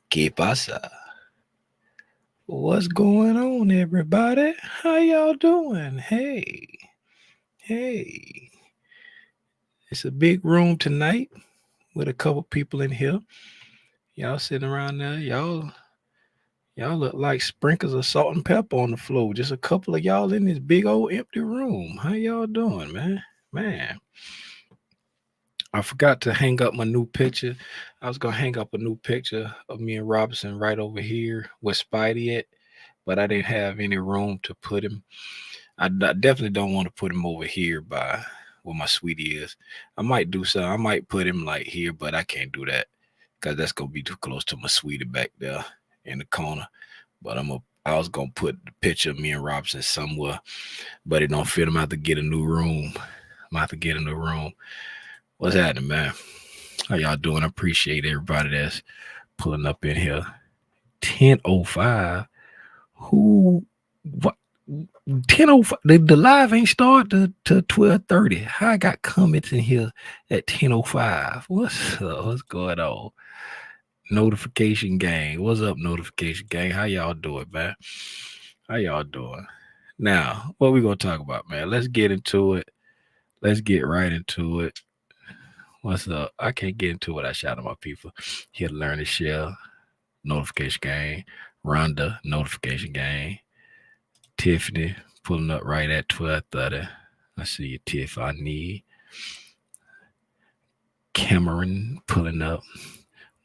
¿Qué pasa? What's going on, everybody? How y'all doing? Hey. It's a big room tonight with a couple people in here. Y'all sitting around there. Y'all look like sprinkles of salt and pepper on the floor. Just a couple of y'all in this big old empty room. How y'all doing, man? Man, I forgot to hang up my new picture. I was gonna hang up a new picture of me and Robinson right over here with Spidey at, but I didn't have any room to put him. I definitely don't want to put him over here by where my sweetie is. I might do so. I might put him like here, but I can't do that because that's gonna be too close to my sweetie back there in the corner. But I was gonna put the picture of me and Robinson somewhere, but it don't fit. I'm gonna have to get a new room. I'm gonna have to get a new room. What's happening, man? How y'all doing? I appreciate everybody that's pulling up in here. 10:05. Who? What? 10:05. The live ain't start to 12:30. How I got comments in here at 10:05? What's up? What's going on? Notification gang. What's up, notification gang? How y'all doing, man? How y'all doing? Now, what we gonna talk about, man? Let's get into it. Let's get right into it. What's up? I can't get into it. I shout at my people. Here to learn and share. Notification gang. Rhonda, notification gang. Tiffany pulling up right at 12:30. I see you, Tiff. I need Cameron pulling up.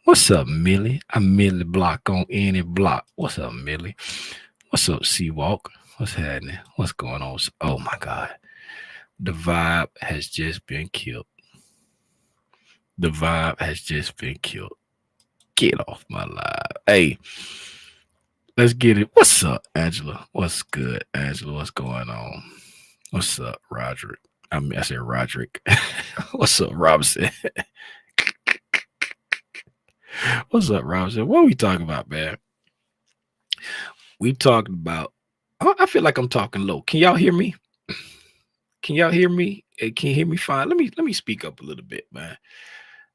What's up, Millie? I'm Millie Block on any block. What's up, Millie? What's up, Seawalk? What's happening? What's going on? Oh my God. The vibe has just been killed. The vibe has just been killed. Get off my live. Hey, let's get it. What's up, Angela? What's good, Angela? What's going on? What's up, Roderick? I said Roderick. What's up, Robinson? What's up, Robinson? What are we talking about, man? We talking about. I feel like I'm talking low. Can y'all hear me? Can y'all hear me? Can you hear me fine? Let me speak up a little bit, man.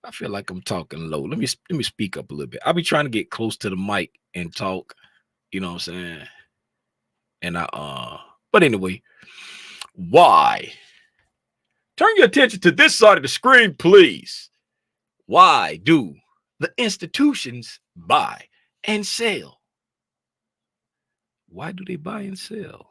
I feel like I'm talking low. Let me speak up a little bit. I'll be trying to get close to the mic and talk. You know what I'm saying? And but anyway, why? Turn your attention to this side of the screen, please. Why do the institutions buy and sell? Why do they buy and sell?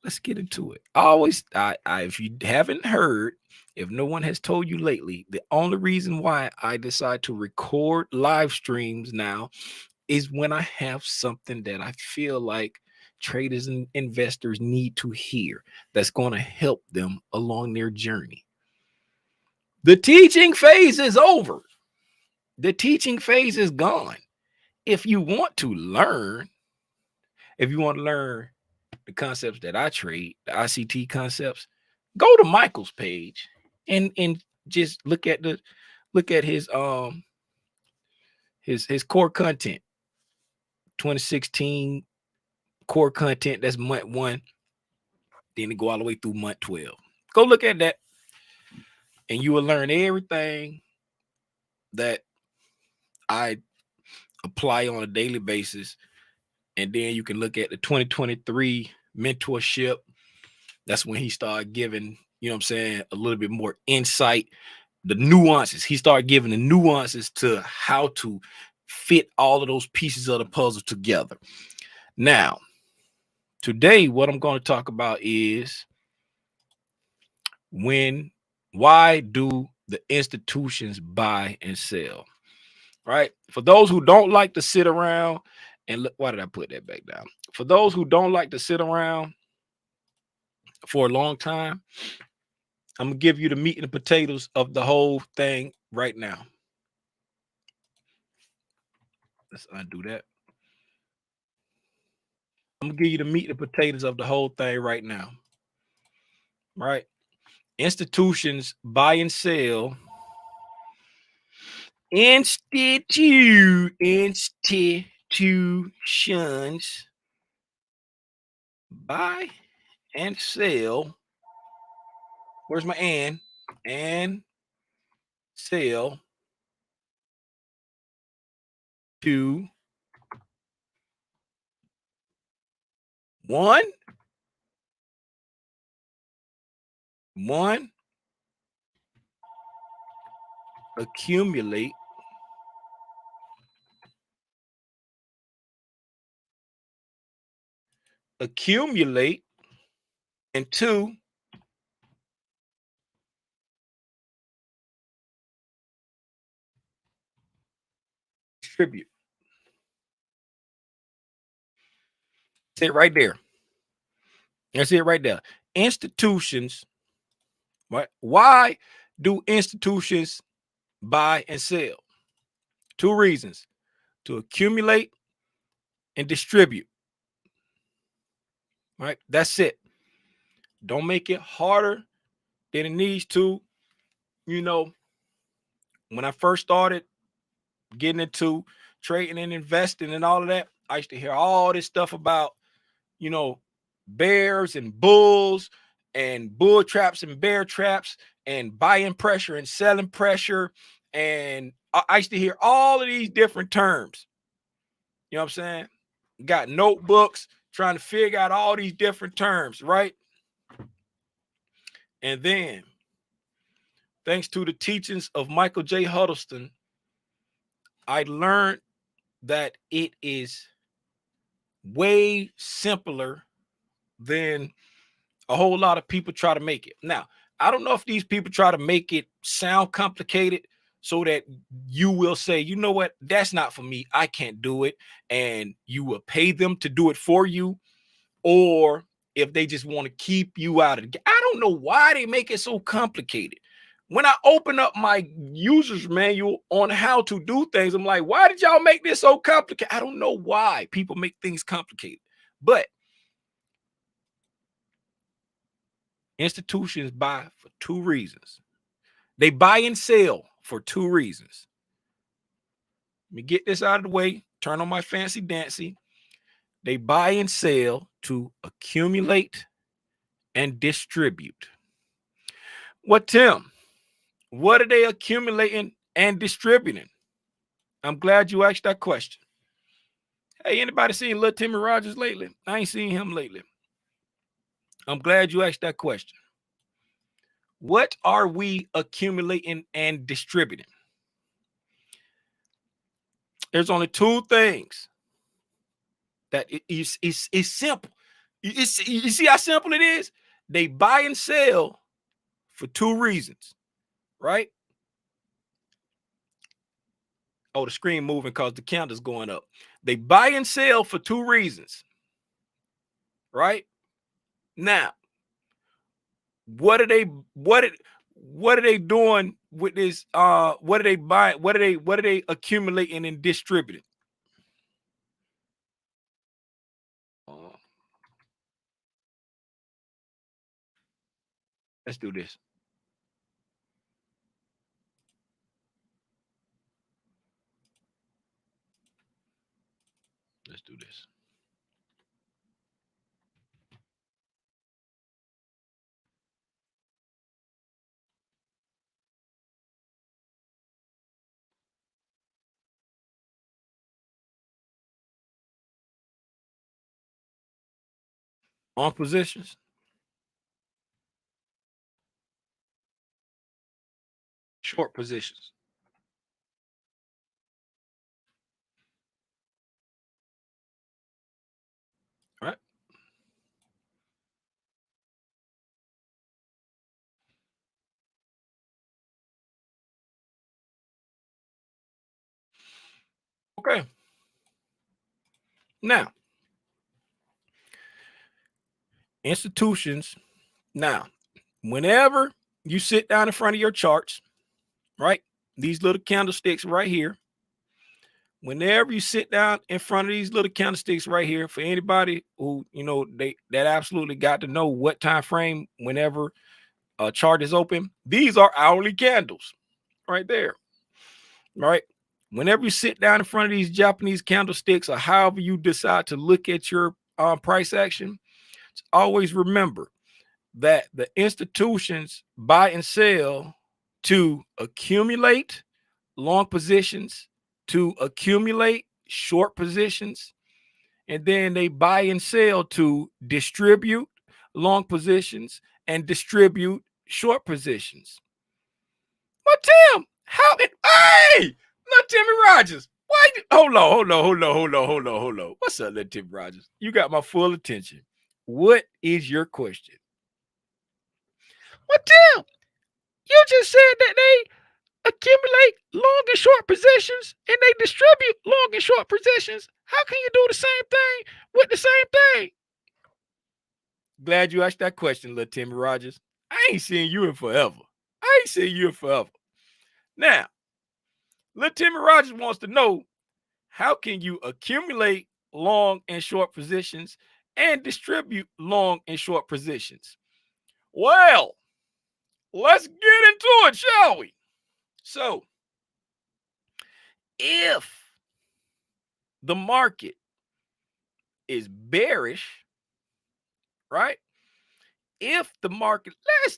Let's get into it. If you haven't heard, if no one has told you lately, the only reason why I decide to record live streams now is when I have something that I feel like traders and investors need to hear that's going to help them along their journey. The teaching phase is over. The teaching phase is gone. If you want to learn, if you want to learn the concepts that I trade, the ICT concepts, go to Michael's page and just look at his core content. 2016 core content, that's month 1. Then to go all the way through month 12. Go look at that, and you will learn everything that I apply on a daily basis. And then you can look at the 2023 mentorship. That's when he started giving, you know what I'm saying, a little bit more insight, the nuances. He started giving the nuances to how to fit all of those pieces of the puzzle together. Now, today, what I'm going to talk about is why do the institutions buy and sell? Right? For those who don't like to sit around and look, why did I put that back down? For those who don't like to sit around for a long time, I'm gonna give you the meat and the potatoes of the whole thing right now. Let's undo that. I'm gonna give you the meat and the potatoes of the whole thing right now. Right? Institutions buy and sell. Institutions buy and sell. Where's my and sell 2, 1, 1, accumulate, accumulate, and 2, distribute. That's it right there. That's it right there. Institutions, right? Why do institutions buy and sell? 2 reasons: to accumulate and distribute. Right? That's it. Don't make it harder than it needs to. You know, when I first started getting into trading and investing and all of that, I used to hear all this stuff about, you know, bears and bulls and bull traps and bear traps and buying pressure and selling pressure. And I used to hear all of these different terms. You know what I'm saying? Got notebooks trying to figure out all these different terms, right? And then, thanks to the teachings of Michael J. Huddleston, I learned that it is way simpler than a whole lot of people try to make it. Now, I don't know if these people try to make it sound complicated so that you will say, you know what, that's not for me, I can't do it, and you will pay them to do it for you, or if they just want to keep you out of it. I don't know why they make it so complicated. When I open up my user's manual on how to do things, I'm like, why did y'all make this so complicated? I don't know why people make things complicated. But institutions buy for 2 reasons. They buy and sell for 2 reasons. Let me get this out of the way. Turn on my fancy dancy. They buy and sell to accumulate and distribute. What, Tim? What are they accumulating and distributing? I'm glad you asked that question. Hey, anybody seen Lil Timmy Rogers lately? I ain't seen him lately. I'm glad you asked that question. What are we accumulating and distributing? There's only 2 things that is simple. You see how simple it is? They buy and sell for 2 reasons, right? Oh, the screen moving because the candle's going up. They buy and sell for 2 reasons, right? Now, what are they doing with this? What are they buying? What are they accumulating and distributing? Uh, let's do this. Let's do this. On positions, short positions. All right. Okay. Now, institutions. Now, whenever you sit down in front of your charts, right? These little candlesticks right here. Whenever you sit down in front of these little candlesticks right here, for anybody who that absolutely got to know what time frame whenever a chart is open, these are hourly candles right there. Right. Whenever you sit down in front of these Japanese candlesticks, or however you decide to look at your price action, always remember that the institutions buy and sell to accumulate long positions, to accumulate short positions, and then they buy and sell to distribute long positions and distribute short positions. Well, Tim, how it? Hey, look, Timmy Rogers. Why? Hold on. What's up, little Timmy Rogers? You got my full attention. What is your question? Well, Tim, you just said that they accumulate long and short positions and they distribute long and short positions. How can you do the same thing with the same thing? Glad you asked that question, little Timmy Rogers. I ain't seen you in forever. Now, little Timmy Rogers wants to know, how can you accumulate long and short positions and distribute long and short positions? Well, let's get into it, shall we? So, if the market is bearish, right? If the market, let's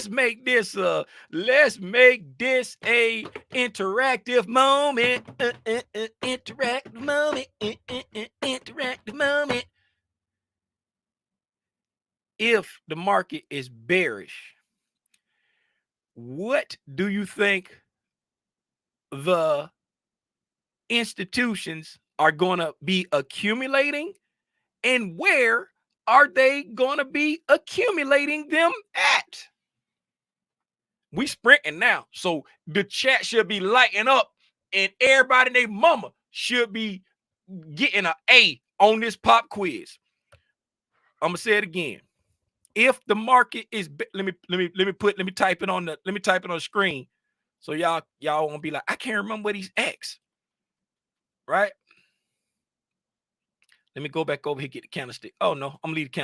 make this a interactive moment. Interactive moment. If the market is bearish, what do you think the institutions are going to be accumulating, and where are they going to be accumulating them at? We sprinting now, so the chat should be lighting up, and everybody and their mama should be getting an A on this pop quiz. I'm gonna say it again. If the market is, let me type it on the screen, so y'all won't be like, I can't remember what he's X, right? Let me go back over here, get the candlestick. Oh no, I'm gonna leave the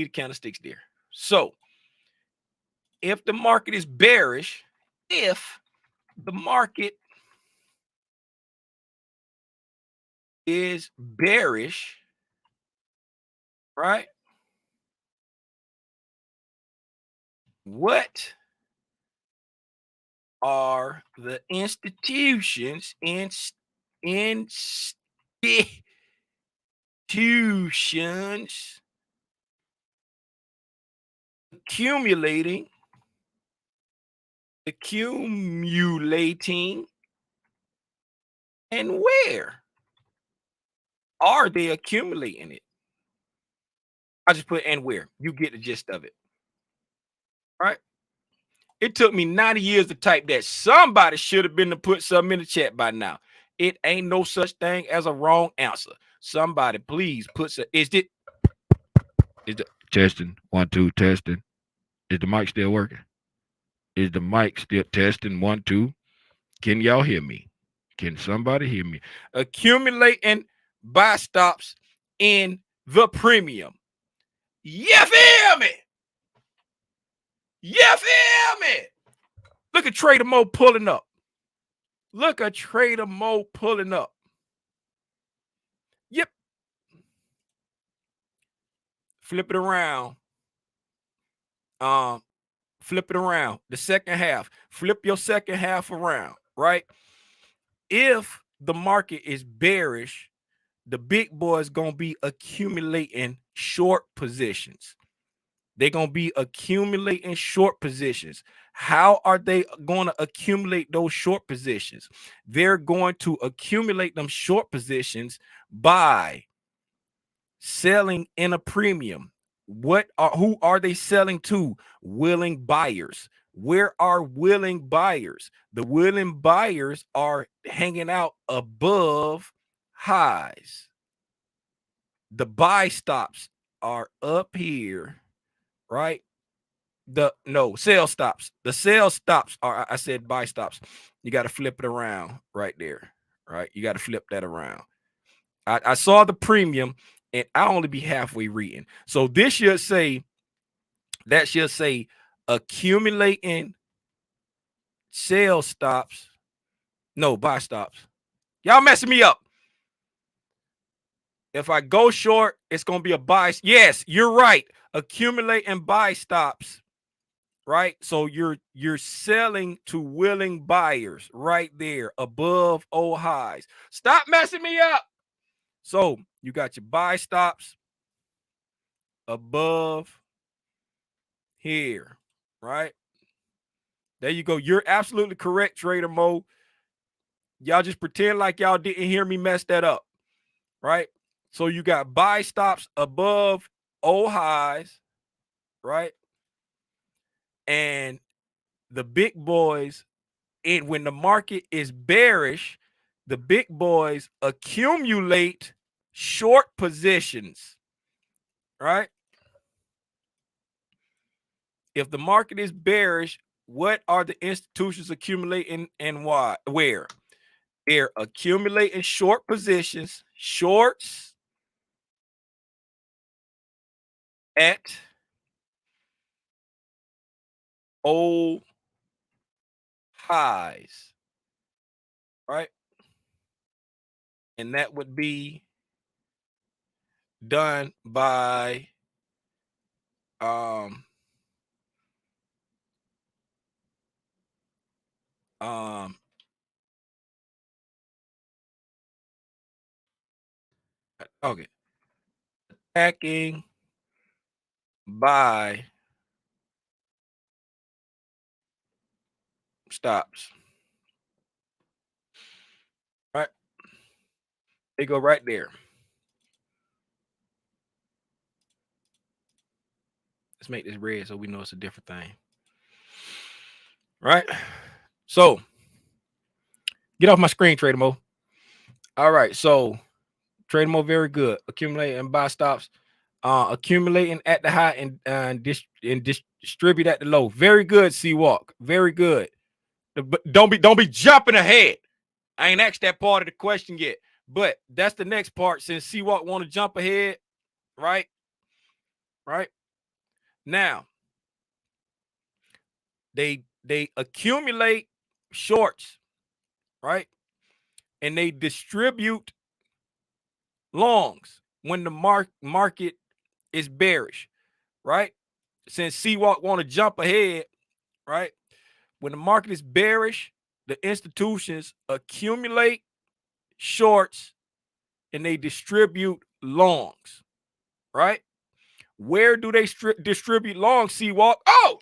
candlesticks there. So if the market is bearish, if the market is bearish, right? What are the institutions accumulating, and where are they accumulating it? I just put and where. You get the gist of it, right? It took me 90 years to type that. Somebody should have been to put something in the chat by now. It ain't no such thing as a wrong answer. Somebody please put some. Is the testing 1 2 testing? Is the mic still working? Is the mic still testing 1 2? Can y'all hear me? Can somebody hear me? Accumulating buy stops in the premium. You feel me? You feel me? Look at Trader Mo pulling up. Yep. Flip it around. Flip it around. The second half. Flip your second half around, right? If the market is bearish, the big boys gonna be accumulating short positions. They're gonna be accumulating short positions. How are they going to accumulate those short positions? They're going to accumulate them short positions by selling in a premium. Who are they selling to? Willing buyers. Where are willing buyers? The willing buyers are hanging out above highs. The buy stops are up here, right? Sell stops. The sell stops are, I said buy stops. You got to flip it around right there, right? You got to flip that around. I saw the premium, and I'll only be halfway reading. So that should say accumulating sell stops. No, buy stops. Y'all messing me up. If I go short, it's going to be a buy. Yes, you're right. Accumulate and buy stops, right? So you're selling to willing buyers right there above old highs. Stop messing me up. So you got your buy stops above here, right? There you go. You're absolutely correct, Trader Mo. Y'all just pretend like y'all didn't hear me mess that up, right? So you got buy stops above old highs, right? And the big boys, and when the market is bearish, the big boys accumulate short positions, right? If the market is bearish, what are the institutions accumulating and why? Where? They're accumulating short positions, shorts at old highs, right? And that would be done by um um okay, attacking buy stops, right? They go right there. Let's make this red so we know it's a different thing, right? So get off my screen, Trader Mo. All right, so Trader Mo, very good. Accumulate and buy stops, accumulating at the high and distribute at the low. Very good, C Walk. Very good. But don't be jumping ahead. I ain't asked that part of the question yet, but that's the next part. Since C Walk want to jump ahead, right? Right now, they accumulate shorts, right? And they distribute longs when the market is bearish, right? Since C Walk want to jump ahead, right? When the market is bearish, the institutions accumulate shorts and they distribute longs, right? Where do they distribute longs, C Walk? Oh,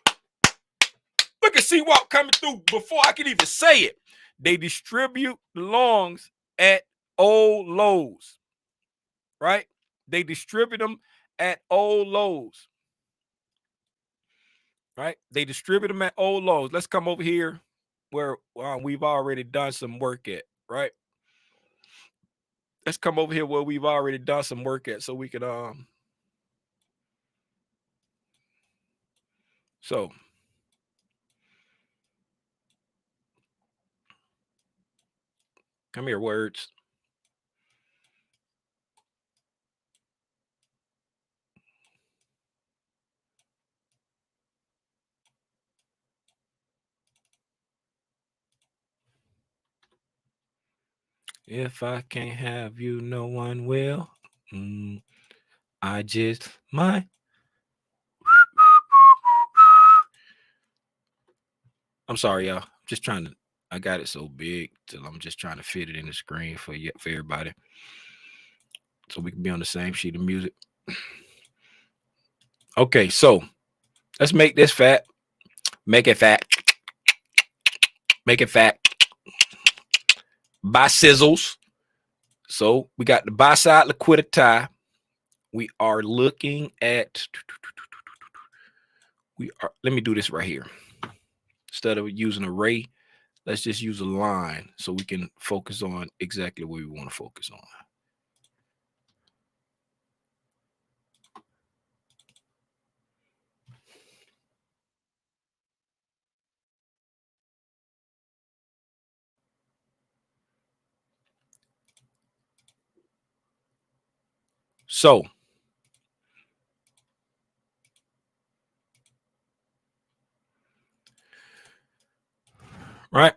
look at C Walk coming through before I can even say it. They distribute longs at old lows, right? They distribute them at old lows, right? They distribute them at old lows. Let's come over here where we've already done some work at, right? Let's come over here where we've already done some work at so we could so come here, words. If I can't have you, no one will. I just might. I'm sorry, y'all. Just trying to. I got it so big till I'm just trying to fit it in the screen for everybody, so we can be on the same sheet of music. Okay, so let's make this fat. Make it fat. Make it fat. Buy sizzles. So we got the buy side liquidity. We are looking at. Let me do this right here. Instead of using an array, let's just use a line so we can focus on exactly what we want to focus on. So, right?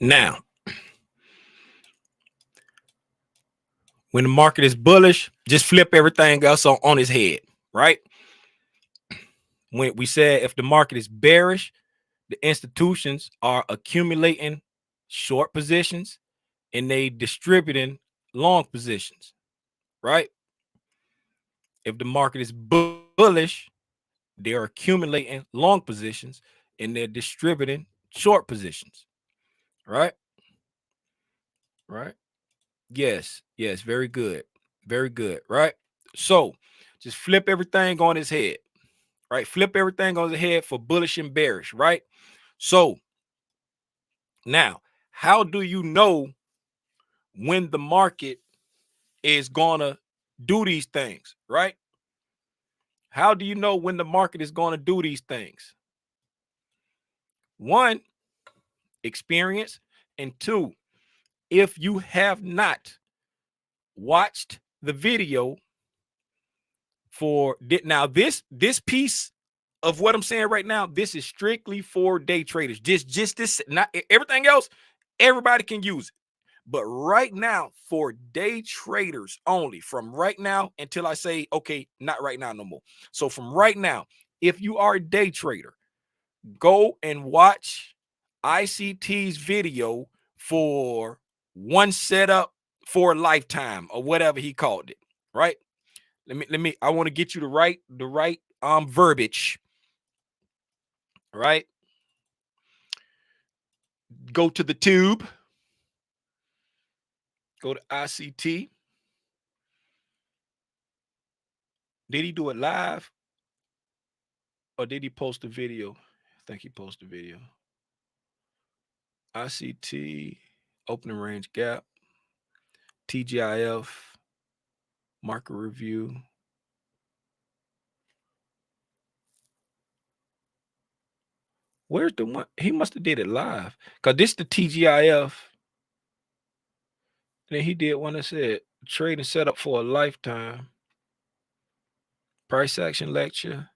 Now, when the market is bullish, just flip everything else on its head, right? When we said if the market is bearish, the institutions are accumulating short positions and they distributing long positions, right? If the market is bullish, they're accumulating long positions and they're distributing short positions, right? Right? Yes, yes, very good. Very good, right? So just flip everything on its head, right? Flip everything on its head for bullish and bearish, right? So now, how do you know when the market is gonna do these things, right? How do you know when the market is gonna do these things? One, experience, and two, if you have not watched the video for now, this piece of what I'm saying right now, this is strictly for day traders. Just this, not everything else. Everybody can use it, but right now for day traders only. From right now until I say okay, not right now no more. So from right now, if you are a day trader, go and watch ICT's video for one setup for a lifetime or whatever he called it, right? I want to get you the right verbiage, right? Go to the tube, go to ICT. Did he do it live or did he post a video? I think he posted a video. ICT, opening range gap, TGIF, market review. Where's the one? He must have did it live because this the TGIF. Then he did one that said trading setup for a lifetime. Price action lecture.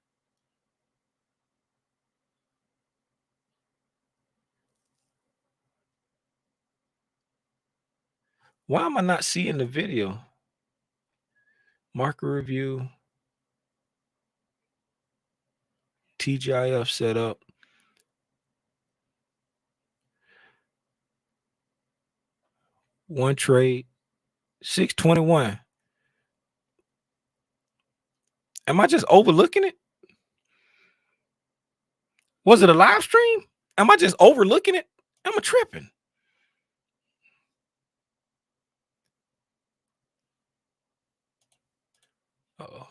Why am I not seeing the video? Market review. TGIF setup. One trade. 621. Am I just overlooking it? Was it a live stream? Am I just overlooking it? Am I tripping? Uh-oh.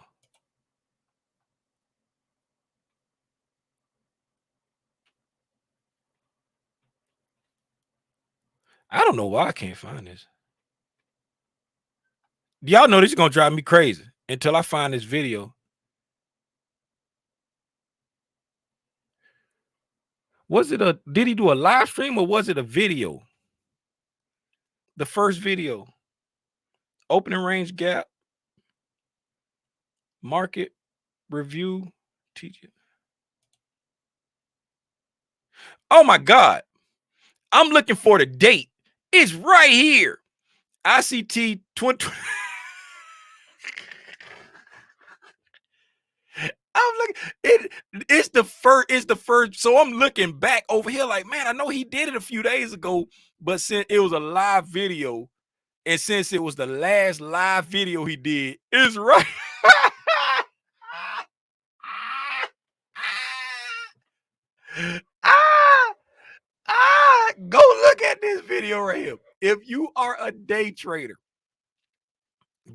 I don't know why I can't find this. Y'all know this is gonna drive me crazy until I find this video. Did he do a live stream or was it a video? The first video. Opening range gap. Market review. Teacher. Oh my God. I'm looking for the date. It's right here. ICT 20. I'm looking, it's the first. So I'm looking back over here, like, man, I know he did it a few days ago, but since it was a live video, and since it was the last live video he did, it's right. Go look at this video right here. If you are a day trader,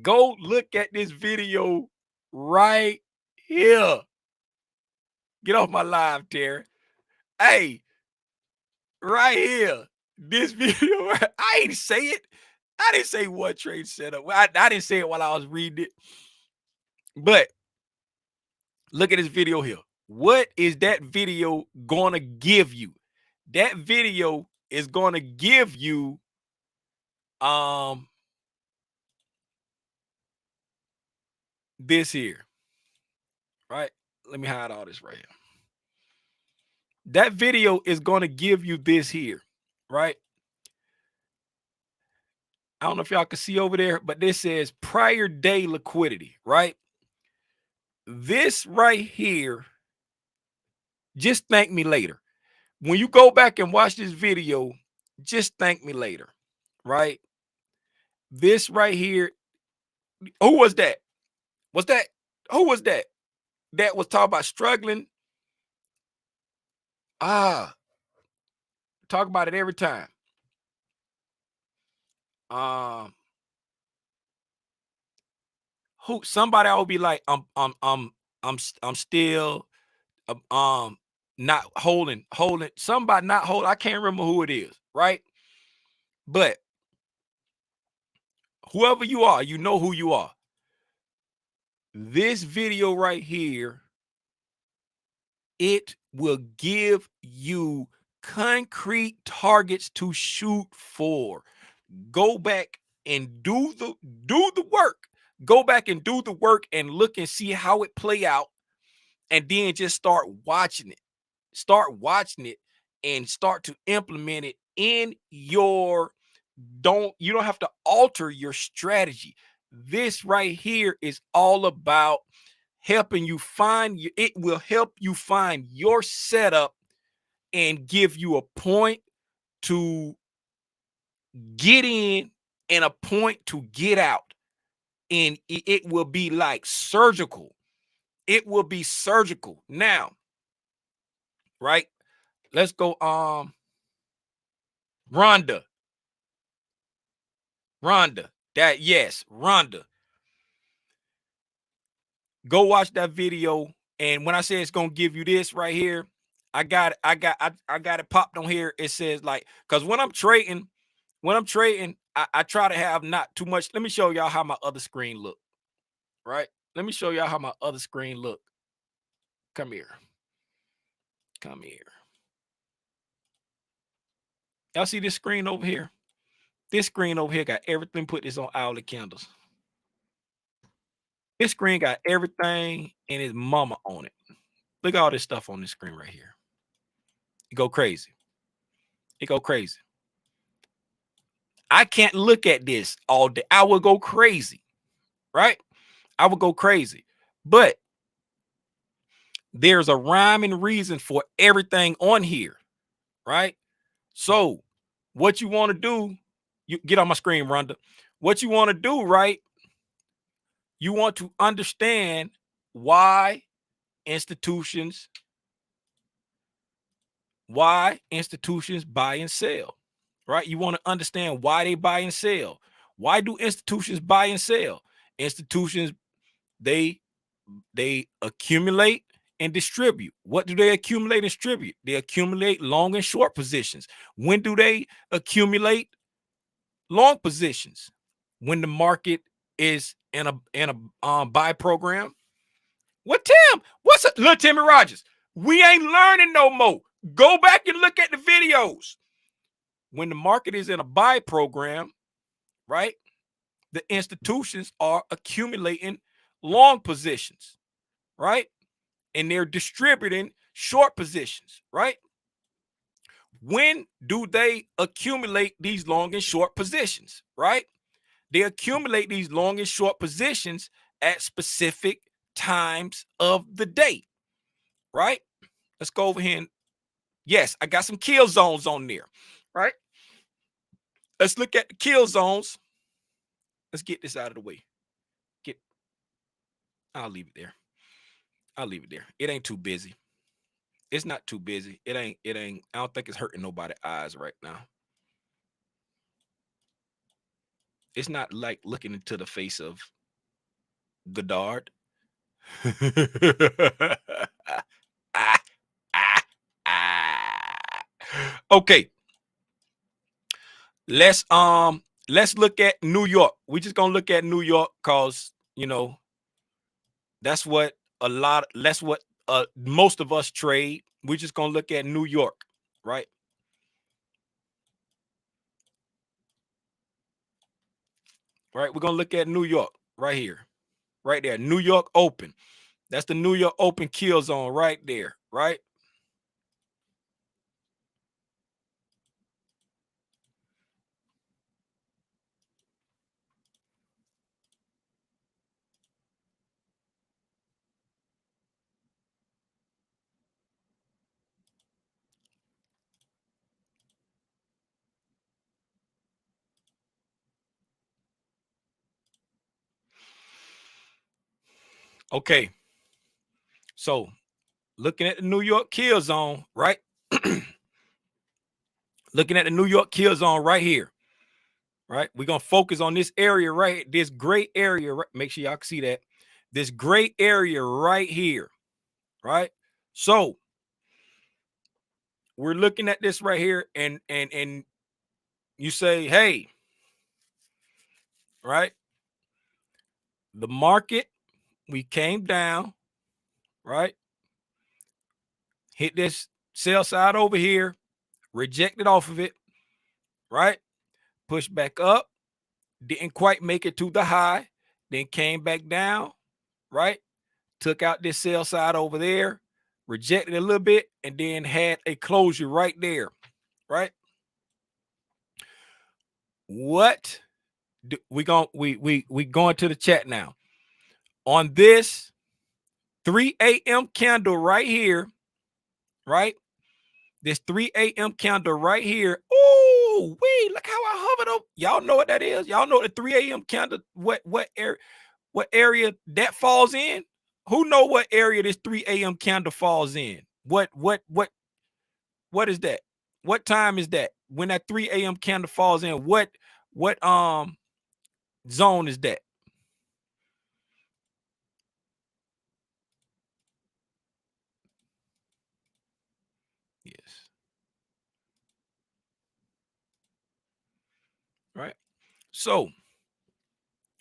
go look at this video right here. Get off my live, Terry. Hey, right here. This video, I ain't say it. I didn't say what trade setup. I didn't say it while I was reading it. But look at this video here. What is that video gonna give you? That video is gonna give you this here. Right? Let me hide all this right here. That video is gonna give you this here, right? I don't know if y'all can see over there, but this says prior day liquidity, right? This right here, just thank me later. When you go back and watch this video, just thank me later, right? This right here, who was that? Was that who was that? That was talking about struggling. Talk about it every time. Who somebody I would be like, I'm still not holding somebody not holding. I can't remember who it is, right? But whoever you are, you know who you are. This video right here, it will give you concrete targets to shoot for. Go back and do the work. Go back and do the work and look and see how it play out, and then just start watching it. Start watching it and start to implement it in your you don't have to alter your strategy. This right here is all about helping you find it will help you find your setup and give you a point to get in and a point to get out. And it will be like surgical. It will be surgical. Now, right? Let's go. Rhonda. That yes, Rhonda. Go watch that video. And when I say it's gonna give you this right here, I got it popped on here. It says like, because when I'm trading, I try to have not too much. Let me show y'all how my other screen look. Right? Let me show y'all how my other screen look. Come here. Come here. Y'all see this screen over here? This screen over here got everything. Put this on Owlet Candles. This screen got everything and his mama on it. Look at all this stuff on this screen right here. It go crazy. It go crazy. I can't look at this all day. I would go crazy, right? I would go crazy. But there's a rhyme and reason for everything on here, right? So what you want to do, you get on my screen, Rhonda. What you want to do, right? You want to understand why institutions buy and sell, right? You want to understand why they buy and sell. Why do institutions buy and sell? Institutions, they accumulate and distribute. What do they accumulate and distribute? They accumulate long and short positions. When do they accumulate long positions? When the market is in a buy program. What Tim? What's up? Look, Timmy Rogers. We ain't learning no more. Go back and look at the videos. When the market is in a buy program, right? The institutions are accumulating long positions, right? And they're distributing short positions, right? When do they accumulate these long and short positions, right? They accumulate these long and short positions at specific times of the day, right? Let's go over here and yes, I got some kill zones on there, right? Let's look at the kill zones. Let's get this out of the way. I'll leave it there. I'll leave it there. It ain't too busy. It's not too busy. It ain't. I don't think it's hurting nobody's eyes right now. It's not like looking into the face of Godard. Okay. Let's look at New York. We're just gonna look at New York because that's what most of us trade. We're just gonna look at New York, right? Right, we're gonna look at New York right here, right there. New York Open. That's the New York Open kill zone right there, right? Okay. So looking at the New York kill zone, right? Looking at the New York kill zone right here, right? We're going to focus on this area right, this gray area, right? Make sure y'all can see that. This gray area right here, right? So we're looking at this right here, and you say, hey, right? The market, we came down, right? Hit this sell side over here, rejected off of it, right? Pushed back up, didn't quite make it to the high, then came back down, right? Took out this sell side over there, rejected a little bit, and then had a closure right there, right? What do we going to the chat now on this 3 a.m. candle right here, right? This 3 a.m. candle right here. Oh, wait, look how I hovered up. Y'all know what that is? Y'all know the 3 a.m. candle, what area that falls in? Who know what area this 3 a.m. candle falls in? What is that? What time is that? When that 3 a.m. candle falls in, what zone is that? Yes. Right. So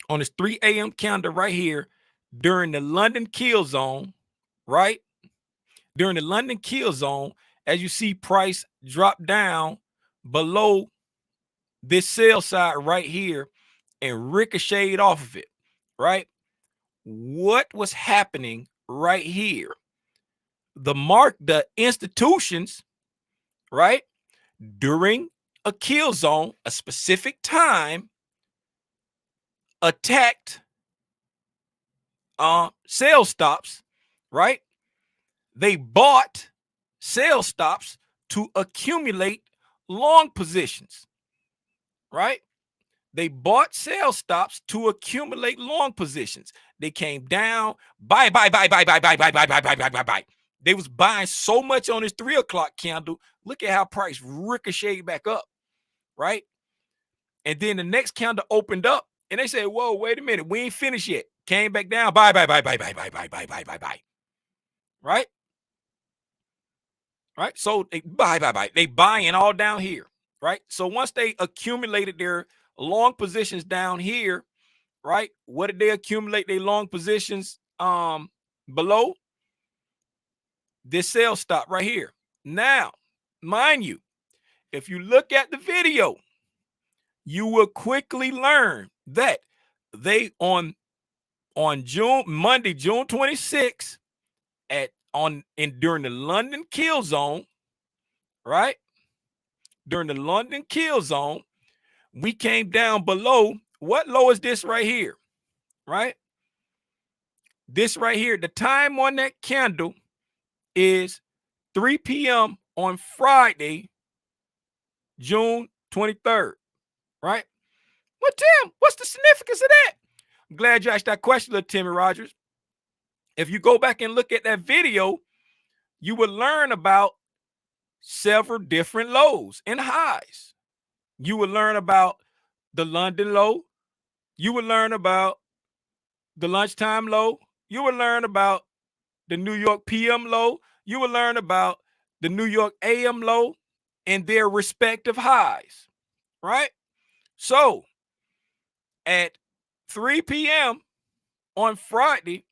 on this 3 a.m. candle right here, during the London kill zone, right? During the London kill zone, as you see price drop down below this sell side right here and ricocheted off of it, right? What was happening right here? The institutions, right, during a kill zone, a specific time, attacked sales stops, right? They bought sales stops to accumulate long positions, right? They bought sales stops to accumulate long positions. They came down, buy. They was buying so much on this 3 o'clock candle. Look at how price ricocheted back up, right? And then the next candle opened up, and they said, "Whoa, wait a minute, we ain't finished yet." Came back down, buy. Right? Right? So they buy. They buying all down here, right? So once they accumulated their long positions down here, right? What did they accumulate their long positions below? This sell stop right here. Now, mind you, if you look at the video, you will quickly learn that they on Monday, June 26th, during the London kill zone, right? During the London kill zone, we came down below. What low is this right here? Right? This right here, the time on that candle is 3 p.m. on Friday, June 23rd. Right? Well, Tim, what's the significance of that? I'm glad you asked that question, little Timmy Rogers. If you go back and look at that video, you will learn about several different lows and highs. You will learn about the London low. You will learn about the lunchtime low. You will learn about the New York PM low. You will learn about the New York AM low and their respective highs, right? So at 3 p.m. on Friday,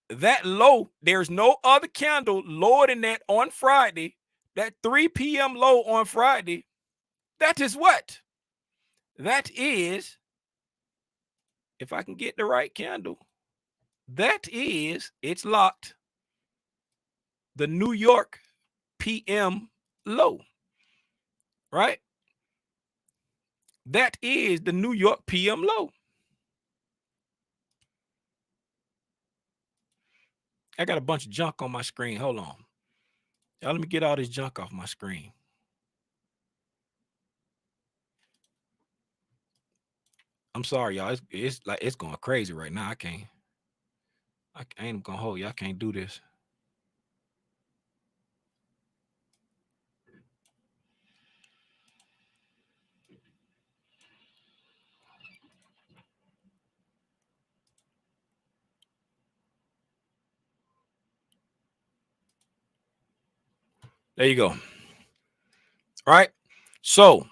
that low, there's no other candle lower than that on Friday. That 3 p.m. low on Friday, that is what? That is, if I can get the right candle, that is, it's locked, the New York PM low, right? That is the New York PM low. I got a bunch of junk on my screen. Hold on. Y'all, let me get all this junk off my screen. I'm sorry, y'all. It's like it's going crazy right now. I can't. I ain't gonna hold you. I can't do this. There you go. All right. So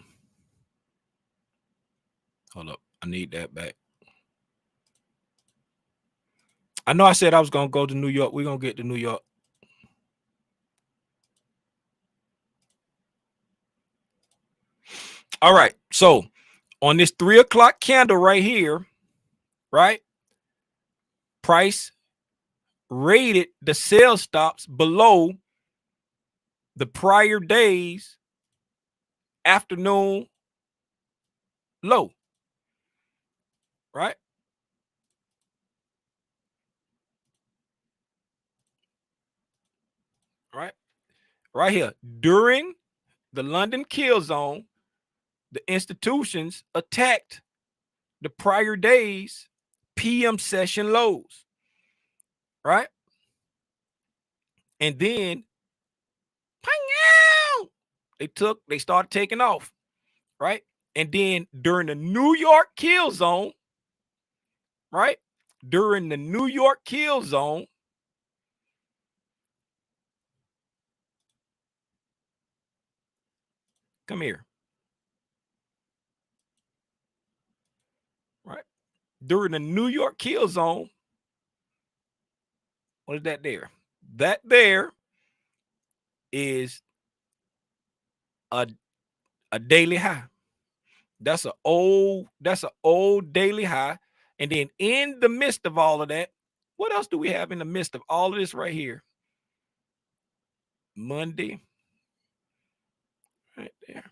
hold up. I need that back. I know I said I was gonna go to New York. We're gonna get to New York. All right. So on this 3 o'clock candle right here, right? Price rated the sell stops below the prior day's afternoon low, right? Right. Right here. During the London kill zone, the institutions attacked the prior day's PM session lows, right? And then they started taking off, right? And then during the New York kill zone, right? During the New York kill zone, come here, right? During the New York kill zone, what is that there? That there is a daily high. That's an old daily high. And then in the midst of all of that, what else do we have in the midst of all of this right here? Monday, right there.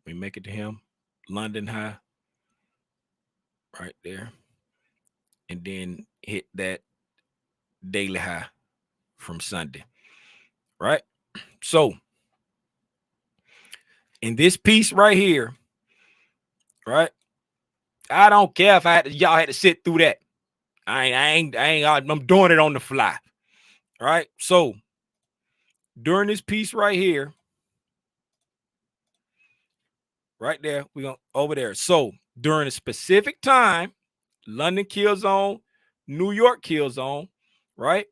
We make it to him. London high, right there. And then hit that daily high from Sunday, right? So in this piece right here, right? I don't care if y'all had to sit through that. I'm doing it on the fly. Right. So during this piece right here, right there, we're going over there. So during a specific time, London kill zone, New York kill zone, right?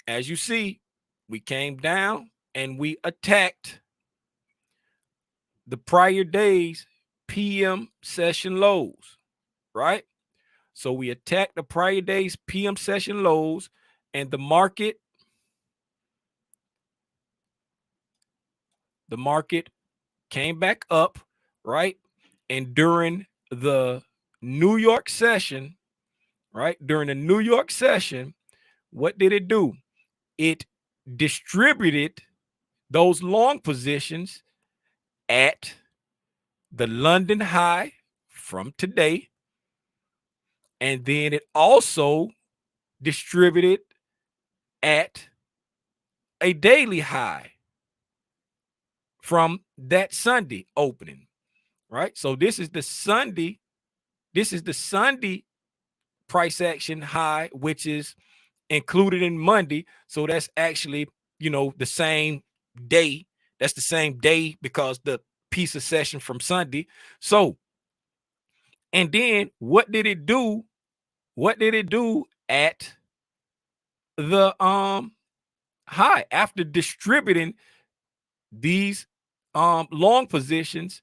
As you see, we came down and we attacked the prior day's PM session lows, right? So we attacked the prior day's PM session lows, and the market came back up, right? And during the New York session, right? During the New York session, what did it do? It distributed those long positions at the London high from today. And then it also distributed at a daily high from that Sunday opening, right? So this is the Sunday price action high, which is included in Monday. So that's actually, the same day. That's the same day because the piece of session from Sunday. So, and then what did it do? What did it do at the high after distributing these long positions?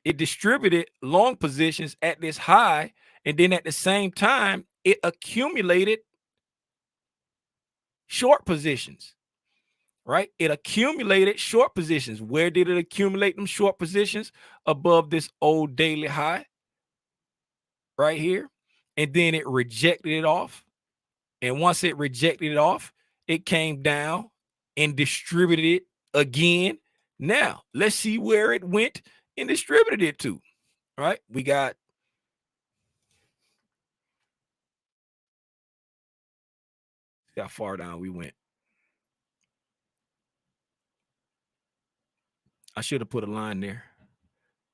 It distributed long positions at this high, and then at the same time, it accumulated short positions, right? It accumulated short positions. Where did it accumulate them short positions? Above this old daily high right here. And then it rejected it off. And once it rejected it off, it came down and distributed it again. Now, let's see where it went and distributed it to, right? We got how far down we went. I should have put a line there.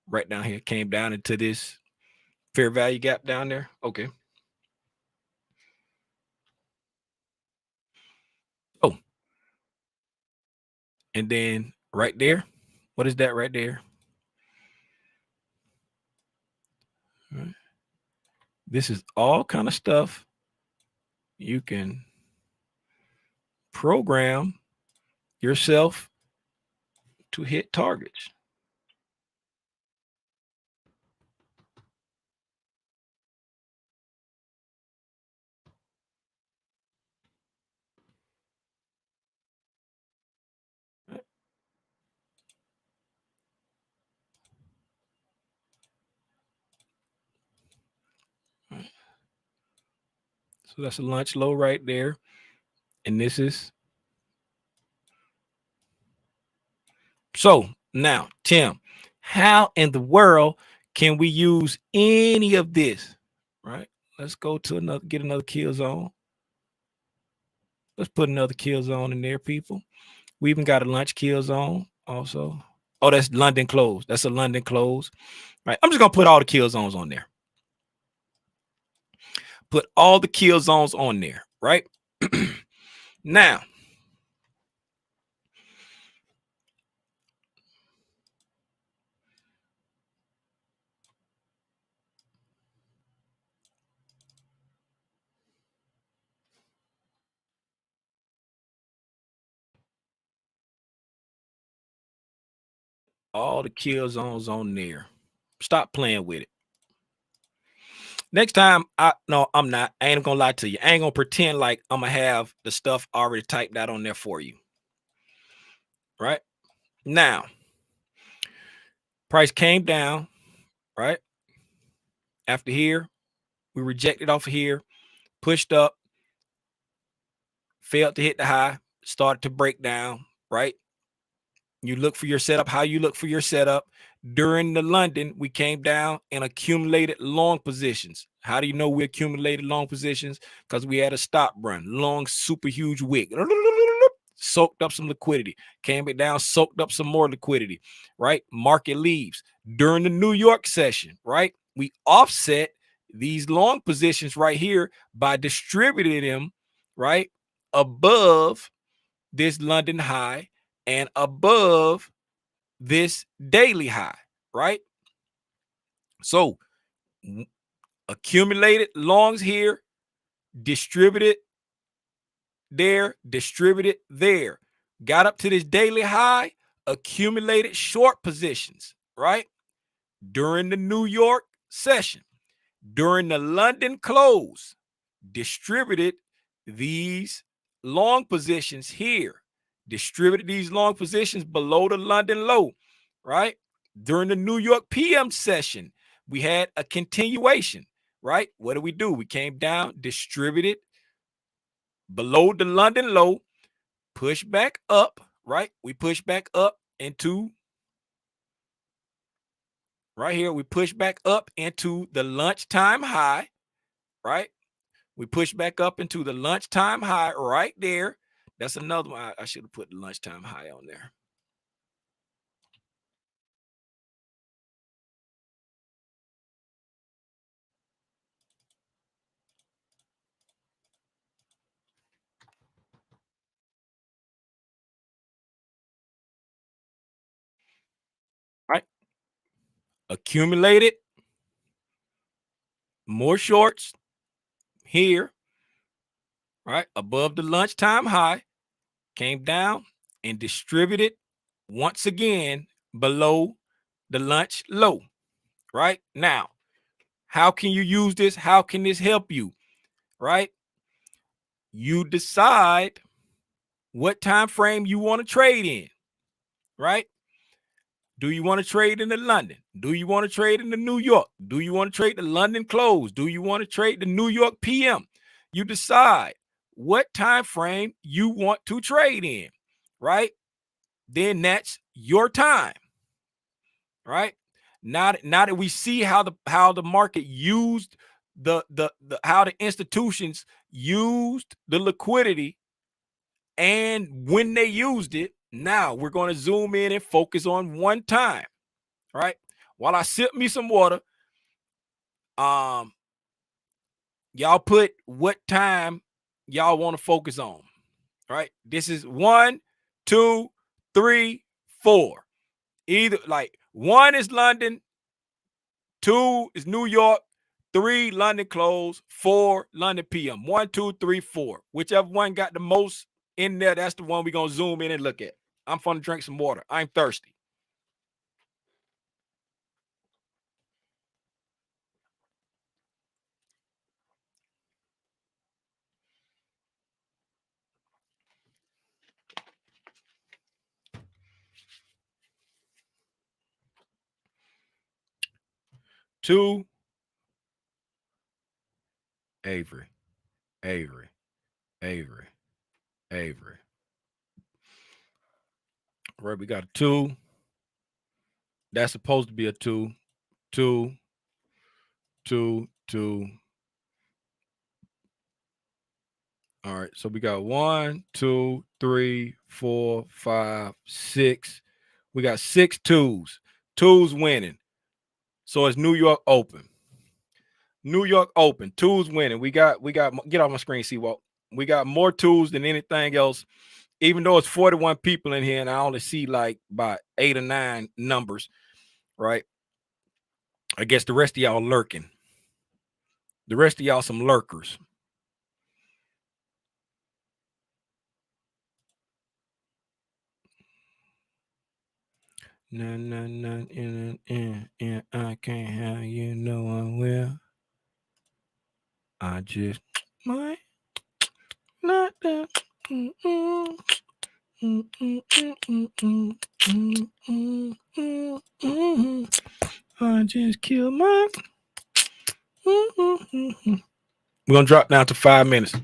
Right down here, came down into this fair value gap down there. Okay. Oh, and then right there, what is that right there? Right. This is all kind of stuff you can program yourself to hit targets. Right. Right. So that's a lunch low right there. And this is so now, Tim, how in the world can we use any of this? Right. Let's go to another, get another kill zone. Let's put another kill zone in there, people. We even got a lunch kill zone also. Oh, that's London close. That's a London close. Right. I'm just gonna put all the kill zones on there. Put all the kill zones on there, right? Now, all the kill zones on there. Stop playing with it. Next time, I'm not. I ain't gonna lie to you. I ain't gonna pretend like I'm gonna have the stuff already typed out on there for you. Right now, price came down. Right after here, we rejected off of here, pushed up, failed to hit the high, started to break down. Right, you look for your setup. How you look for your setup during the London, we came down and accumulated long positions. How do you know we accumulated long positions? Because we had a stop run, long, super huge wick, soaked up some liquidity, came back down, soaked up some more liquidity, right? Market leaves during the New York session, right? We offset these long positions right here by distributing them, right, above this London high and above this daily high, right? So accumulated longs here, distributed there, distributed there, got up to this daily high, accumulated short positions, right? During the New York session, during the London close, distributed these long positions here, distributed these long positions below the London low, right? During the New York PM session, we had a continuation, right? What do? We came down, distributed below the London low, push back up, right? We push back up into right here. We push back up into the lunchtime high, right? We push back up into the lunchtime high right there. That's another one. I should have put the lunchtime high on there. Right. Accumulated more shorts here, right? Above the lunchtime high, came down and distributed once again below the lunch low, right? Now, how can you use this? How can this help you, right? You decide what time frame you want to trade in, right? Do you want to trade into London? Do you want to trade into New York? Do you want to trade the London close? Do you want to trade the New York PM? You decide what time frame you want to trade in, right? Then that's your time, right? Now that we see how the market used the how the institutions used the liquidity and when they used it, now we're going to zoom in and focus on one time, right? While I sip me some water, y'all put what time y'all want to focus on, right? This is 1, 2, 3, 4. Either like 1 is London, 2 is New York, 3 London close, 4 London PM. 1, 2, 3, 4. Whichever one got the most in there, that's the one we're gonna zoom in and look at. I'm gonna drink some water. I'm thirsty. Two, Avery, Avery, Avery, Avery. Right, we got a 2. That's supposed to be a 2, 2, 2, 2. All right, so we got 1, 2, 3, 4, 5, 6. We got 6 twos. Twos winning. So it's New York Open. New York Open. Twos winning. We got get off my screen, see what we got more twos than anything else. Even though it's 41 people in here and I only see like about 8 or 9 numbers, right? I guess the rest of y'all lurking. The rest of y'all some lurkers. None, I can't have you know I will. I just might not that. I just killed my. We're gonna drop down to 5 minutes.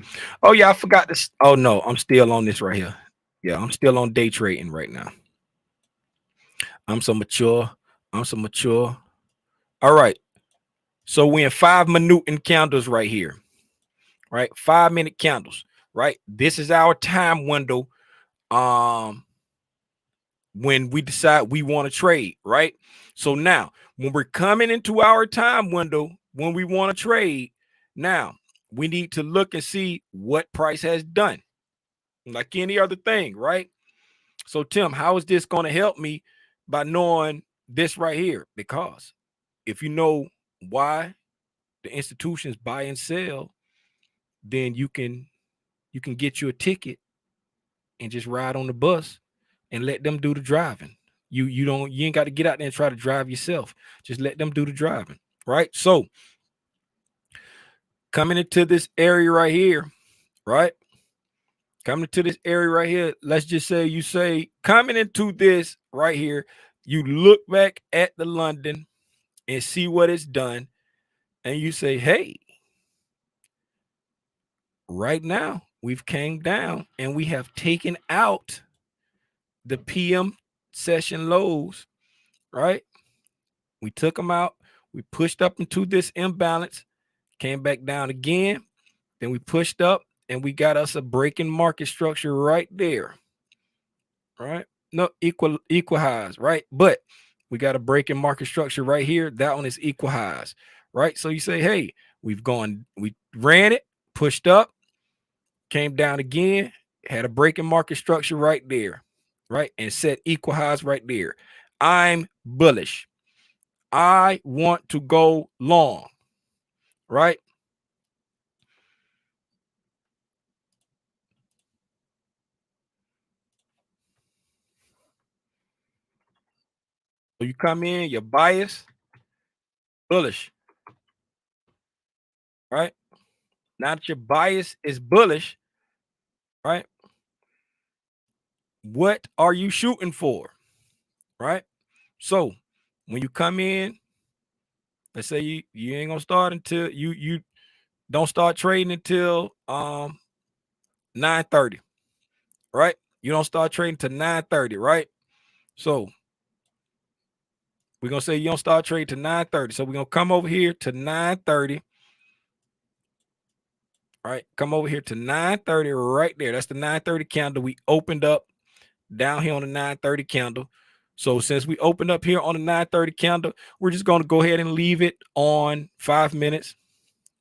Oh yeah, I forgot this. Oh no, I'm still on this right here. Yeah, I'm still on day trading right now. I'm so mature. All right. So we're in 5-minute candles right here. Right? 5-minute candles. Right? This is our time window. When we decide we want to trade, right? So now when we're coming into our time window, when we want to trade, now we need to look and see what price has done, like any other thing, right? So Tim, how is this going to help me by knowing this right here? Because if you know why the institutions buy and sell, then you can get you a ticket and just ride on the bus and let them do the driving. You ain't got to get out there and try to drive yourself. Just let them do the driving, right? So coming into this area right here, right? Coming into this area right here, let's just say you say coming into this right here, you look back at the London and see what it's done, and you say, hey, right now we've came down and we have taken out the PM session lows, right? We took them out. We pushed up into this imbalance, came back down again. Then we pushed up and we got us a breaking market structure right there. Right? No, equal highs, right? But we got a breaking market structure right here. That one is equal highs, right? So you say, hey, we ran it, pushed up, came down again, had a breaking market structure right there, right? And set equal highs right there. I'm bullish. I want to go long, right? So you come in, you're biased, bullish, right? Now that your bias is bullish, right? What are you shooting for? Right? So when you come in, let's say you ain't gonna start until you don't start trading until 9:30, right? You don't start trading till 9:30, right? So we're gonna say you don't start trading till 9:30. So we're gonna come over here to 9:30. All right, come over here to 9:30 right there. That's the 9:30 candle. We opened up down here on the 9:30 candle. So since we opened up here on the 9:30 candle, we're just going to go ahead and leave it on 5 minutes,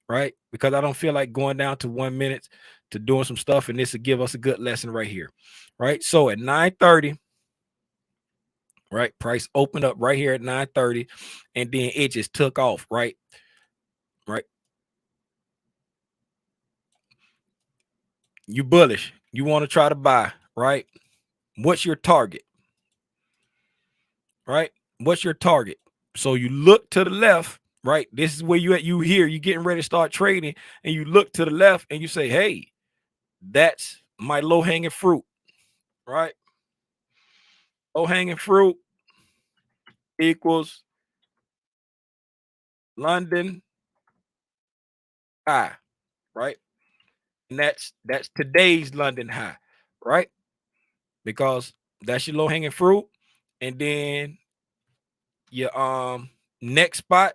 right? Because I don't feel like going down to 1 minute to doing some stuff, and this will give us a good lesson right here, right? So at 9:30, right, price opened up right here at 9:30, and then it just took off, right? Right. You bullish. You want to try to buy, right? What's your target? Right? What's your target? So you look to the left, right? This is where you at. You here, you getting ready to start trading, and you look to the left and you say, hey, that's my low-hanging fruit, right? Low-hanging fruit equals London high, right? And that's today's London high, right? Because that's your low-hanging fruit. And then your next spot,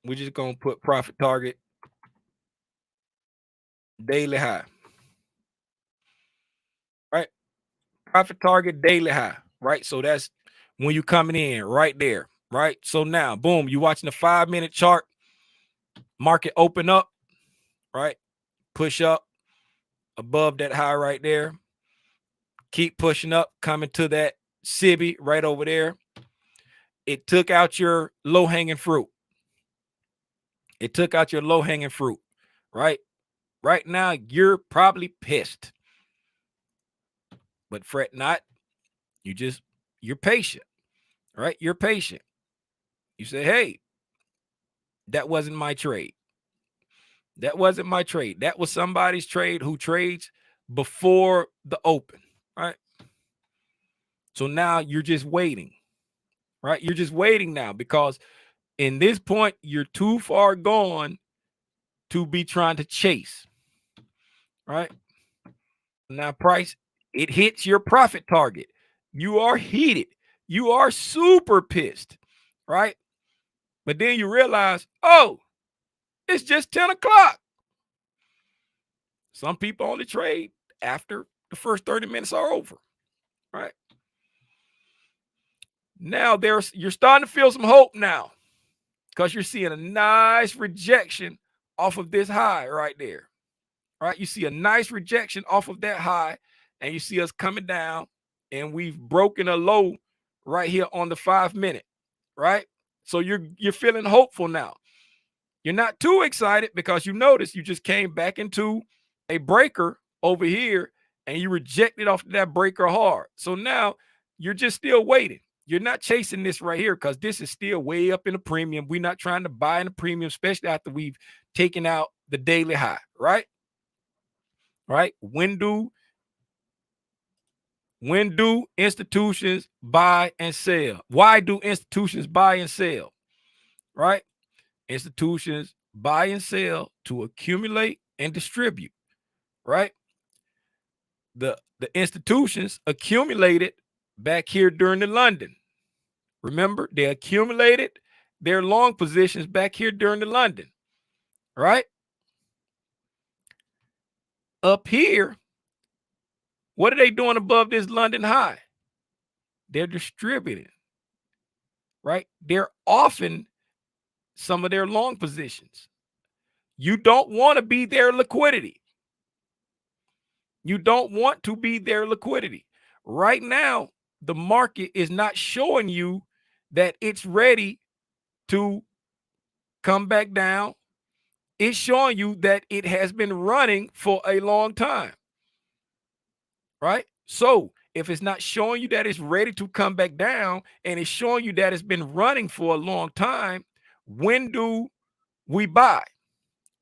we're just gonna put profit target daily high, right? Profit target daily high, right? So that's when you coming in right there, right? So now, boom, you watching the 5-minute chart, market open up, right? Push up above that high right there. Keep pushing up, coming to that SIBI right over there. It took out your low-hanging fruit. It took out your low-hanging fruit, right? Right now, you're probably pissed, but fret not. You're patient, right? You're patient. You say, hey, that wasn't my trade. That wasn't my trade. That was somebody's trade who trades before the open, right? So now you're just waiting, right? You're just waiting now because in this point, you're too far gone to be trying to chase, right? Now, price, it hits your profit target. You are heated. You are super pissed, right? But then you realize, oh, it's just 10 o'clock. Some people only trade after the first 30 minutes are over, right? Now you're starting to feel some hope now because you're seeing a nice rejection off of this high right there, right? You see a nice rejection off of that high, and you see us coming down, and we've broken a low right here on the 5-minute, right? So you're feeling hopeful now. You're not too excited because you notice you just came back into a breaker over here and you rejected off that breaker hard. So now you're just still waiting. You're not chasing this right here because this is still way up in the premium. We're not trying to buy in the premium, especially after we've taken out the daily high, right? Right? When do institutions buy and sell? Why do institutions buy and sell? Right? Institutions buy and sell to accumulate and distribute, right? The institutions accumulated back here during the London. Remember, they accumulated their long positions back here during the London, right? Up here, what are they doing above this London high? They're distributing, right? They're often some of their long positions. You don't want to be their liquidity. You don't want to be their liquidity. Right now, the market is not showing you that it's ready to come back down. It's showing you that it has been running for a long time, right? So if it's not showing you that it's ready to come back down and it's showing you that it's been running for a long time, when do we buy?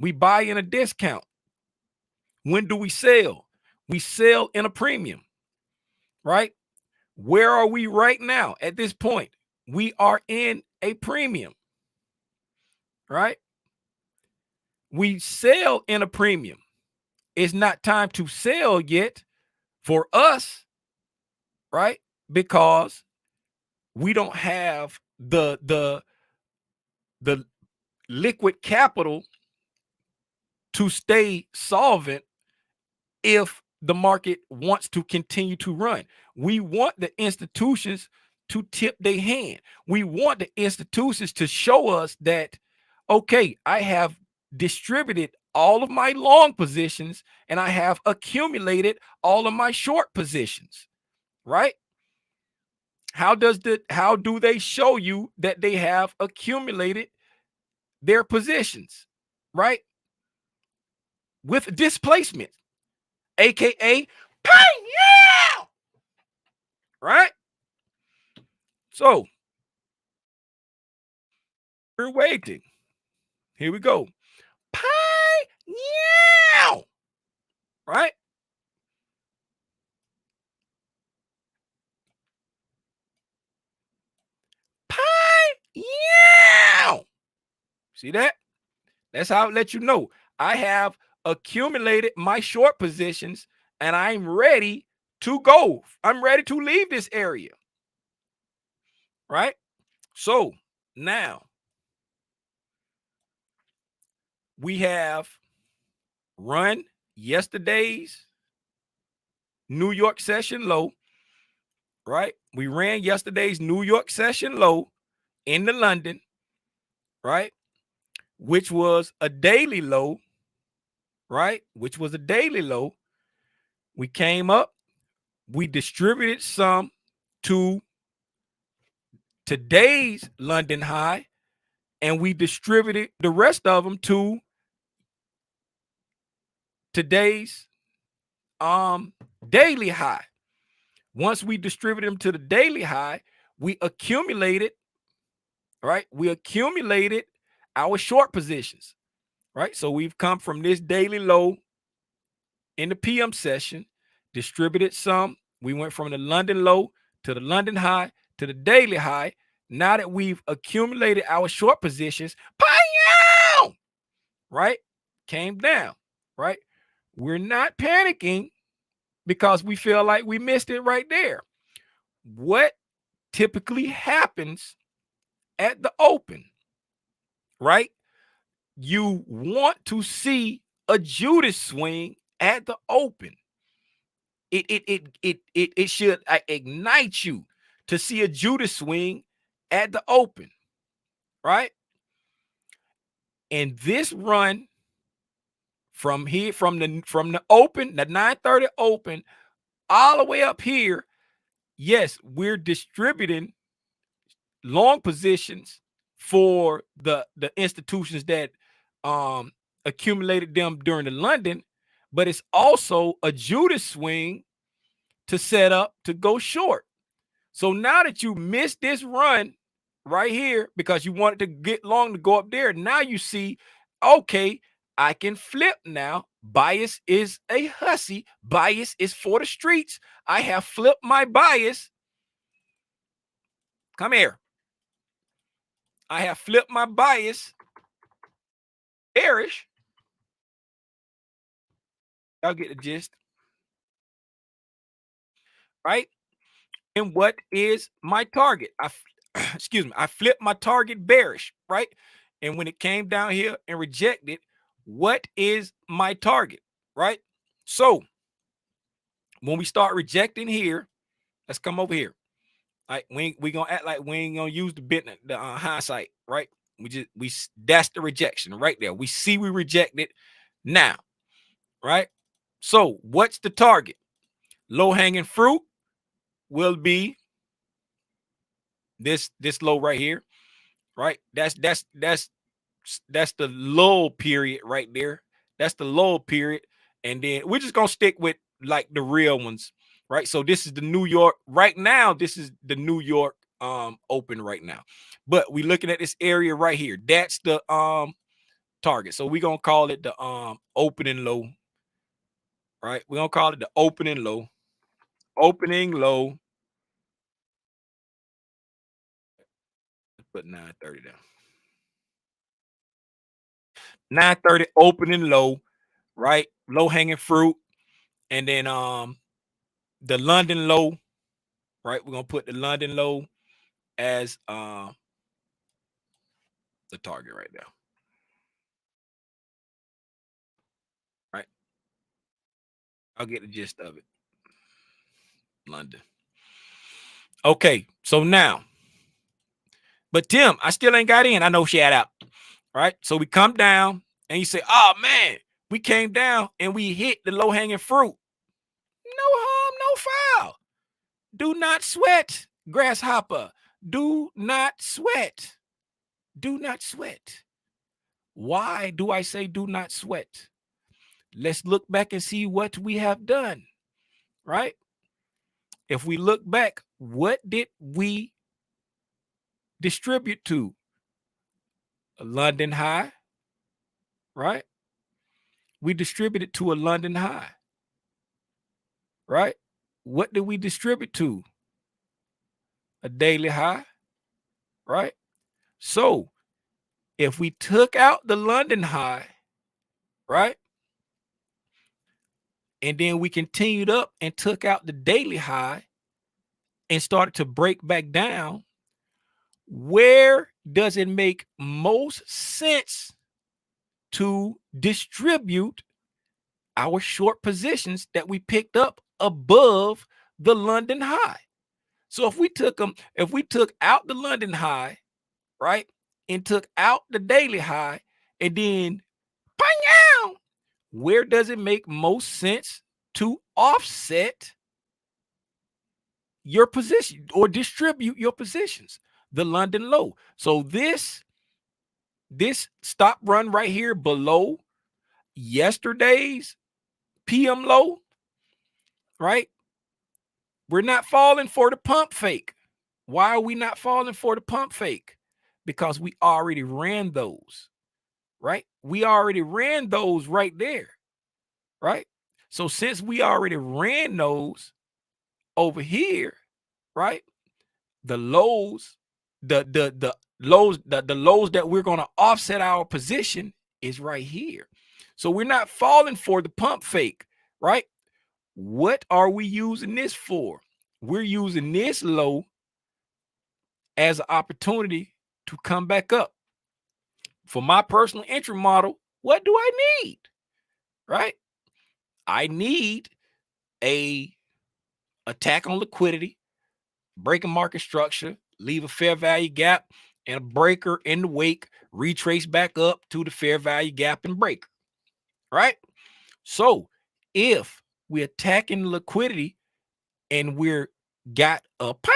We buy in a discount. When do we sell? We sell in a premium. right? Where are we right now at this point? We are in a premium, right? We sell in a premium. It's not time to sell yet for us, right? Because we don't have the liquid capital to stay solvent if the market wants to continue to run. We want the institutions to tip their hand. We want the institutions to show us that, okay, I have distributed all of my long positions and I have accumulated all of my short positions, right? How do they show you that they have accumulated their positions, right? With displacement, aka yeah, right? So we're waiting. Here we go. Yeah, right? Yeah. See that? That's how I let you know. I have accumulated my short positions and I'm ready to go. I'm ready to leave this area. Right? So now we have run yesterday's New York session low, right? We ran yesterday's New York session low in the London, right? Which was a daily low, right? Which was a daily low. We came up, we distributed some to today's London high, and we distributed the rest of them to today's daily high. Once we distributed them to the daily high, we accumulated, right? We accumulated our short positions, right? So we've come from this daily low in the PM session, distributed some. We went from the London low to the London high to the daily high. Now that we've accumulated our short positions, right? Came down, right? We're not panicking because we feel like we missed it right there. What typically happens at the open, right? You want to see a Judas swing at the open. It should ignite you to see a Judas swing at the open, right? And this run from here, from the open, the 930 open, all the way up here, yes, we're distributing long positions for the institutions that accumulated them during the London, but it's also a Judas swing to set up to go short. So now that you missed this run right here because you wanted to get long to go up there, now you see, okay, I can flip now. Bias is a hussy. Bias is for the streets. I have flipped my bias. Come here. I have flipped my bias bearish. Y'all get the gist, right? And what is my target? Excuse me. I flipped my target bearish, right? And when it came down here and rejected, what is my target, right? So when we start rejecting here, let's come over here. Like we gonna act like we ain't gonna use the hindsight, right? That's the rejection right there. We see we rejected now, right? So what's the target? Low hanging fruit will be this low right here, right? That's the low period right there. That's the low period, and then we're just gonna stick with like the real ones, right? So this is the New York right now. This is the New York open right now, but we're looking at this area right here. That's the target. So we're gonna call it the opening low, right? We're gonna call it the opening low. opening low. Put 930 down. 930 opening low, right? Low hanging fruit. And then the London low, right? We're gonna put the London low as the target right now. Right? I'll get the gist of it. London. Okay, so now, but Tim, I still ain't got in. I know shout out. Right? So we come down and you say, oh man, we came down and we hit the low-hanging fruit. No harm, no foul. Do not sweat, grasshopper. Do not sweat. Do not sweat. Why do I say do not sweat? Let's look back and see what we have done, right? If we look back, what did we distribute to? A London high, right? We distributed to a London high, right? What did we distribute to? A daily high, right? So if we took out the London high, right? And then we continued up and took out the daily high and started to break back down, where does it make most sense to distribute our short positions that we picked up above the London high? So if we took out the London high, right, and took out the daily high, and then bang, where does it make most sense to offset your position or distribute your positions? The London low. So this stop run right here below yesterday's PM low, right? We're not falling for the pump fake. Why are we not falling for the pump fake? Because we already ran those, right? We already ran those right there, right? So since we already ran those over here, right? The lows, the lows, the lows that we're going to offset our position is right here. So we're not falling for the pump fake, right? What are we using this for? We're using this low as an opportunity to come back up. For my personal entry model, what do I need? Right? I need a attack on liquidity, breaking market structure, leave a fair value gap and a breaker in the wake, retrace back up to the fair value gap and breaker. Right? So if we're attacking liquidity and we're got a pang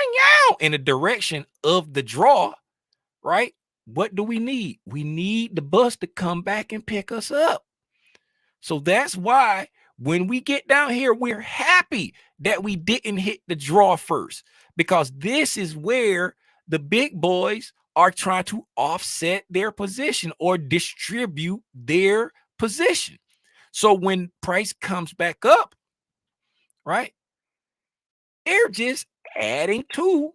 in the direction of the draw, right? What do we need? We need the bus to come back and pick us up. So that's why when we get down here, we're happy that we didn't hit the draw first, because this is where the big boys are trying to offset their position or distribute their position. So when price comes back up, right, they're just adding to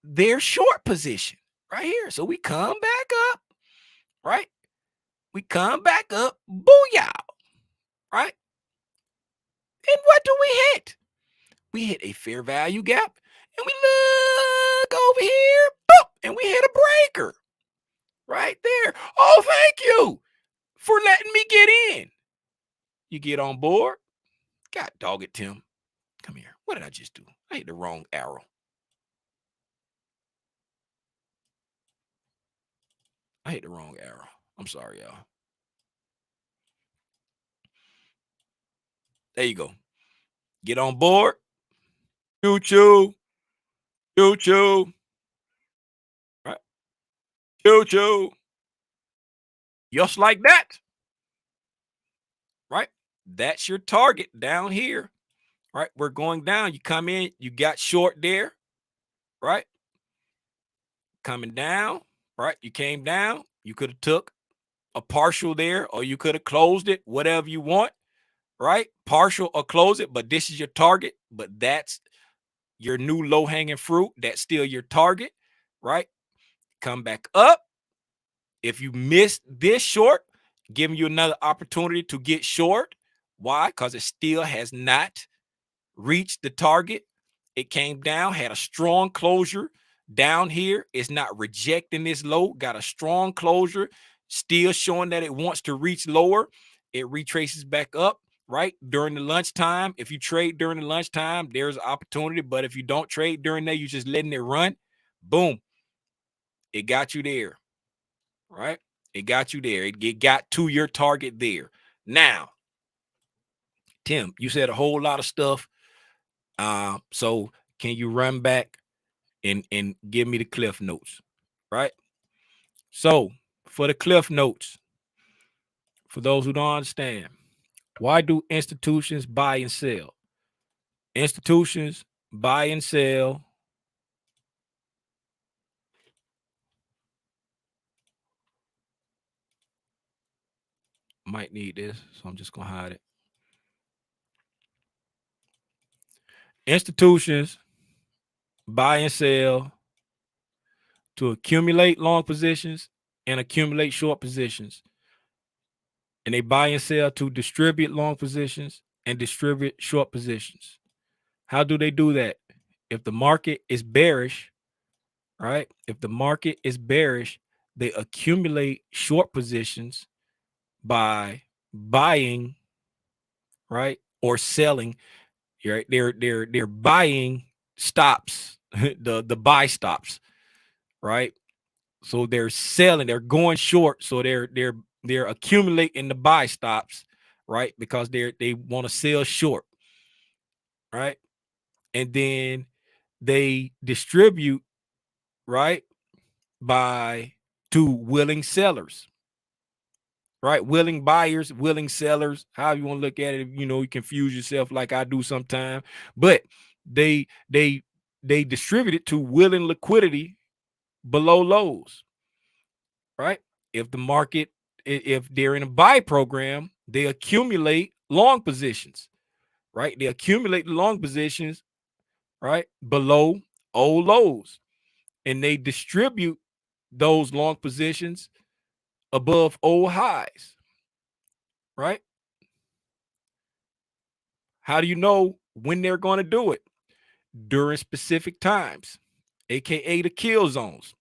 their short position right here. So we come back up, right? We come back up, booyah, right? And what do we hit? We hit a fair value gap, and we look over here, boop, and we hit a breaker right there. Oh, thank you for letting me get in. You get on board? God dog it, Tim. Come here. What did I just do? I hit the wrong arrow. I hit the wrong arrow. I'm sorry, y'all. There you go. Get on board. Choo choo. Choo choo. Right. Choo choo. Just like that. Right. That's your target down here. Right. We're going down. You come in, you got short there. Right. Coming down. Right. You came down. You could have took a partial there, or you could have closed it, whatever you want. right? Partial or close it, but this is your target, but that's your new low-hanging fruit. That's still your target, right? Come back up. If you missed this short, giving you another opportunity to get short. Why? Because it still has not reached the target. It came down, had a strong closure down here. It's not rejecting this low, got a strong closure, still showing that it wants to reach lower. It retraces back up, right? During the lunchtime. If you trade during the lunchtime, there's an opportunity. But if you don't trade during there, you're just letting it run. Boom. It got you there, right? It got you there. It got to your target there. Now, Tim, you said a whole lot of stuff. So can you run back and give me the cliff notes, right? So for the cliff notes, for those who don't understand, why do institutions buy and sell? Institutions buy and sell. Might need this, so I'm just gonna hide it. Institutions buy and sell to accumulate long positions and accumulate short positions. And they buy and sell to distribute long positions and distribute short positions. How do they do that? If the market is bearish, right? If the market is bearish, they accumulate short positions by buying, right? Or selling, right? They're buying stops, the buy stops, right? So they're selling, they're going short, so they're accumulating the buy stops, right? Because they want to sell short, right? And then they distribute, right, by to willing sellers, right? Willing buyers, willing sellers, however you want to look at it. You confuse yourself like I do sometimes, but they they they distribute it to willing liquidity below lows, right? If the market, if they're in a buy program, they accumulate long positions, right? They accumulate long positions, right, below old lows, and they distribute those long positions above old highs, right? How do you know when they're going to do it? During specific times, aka the kill zones,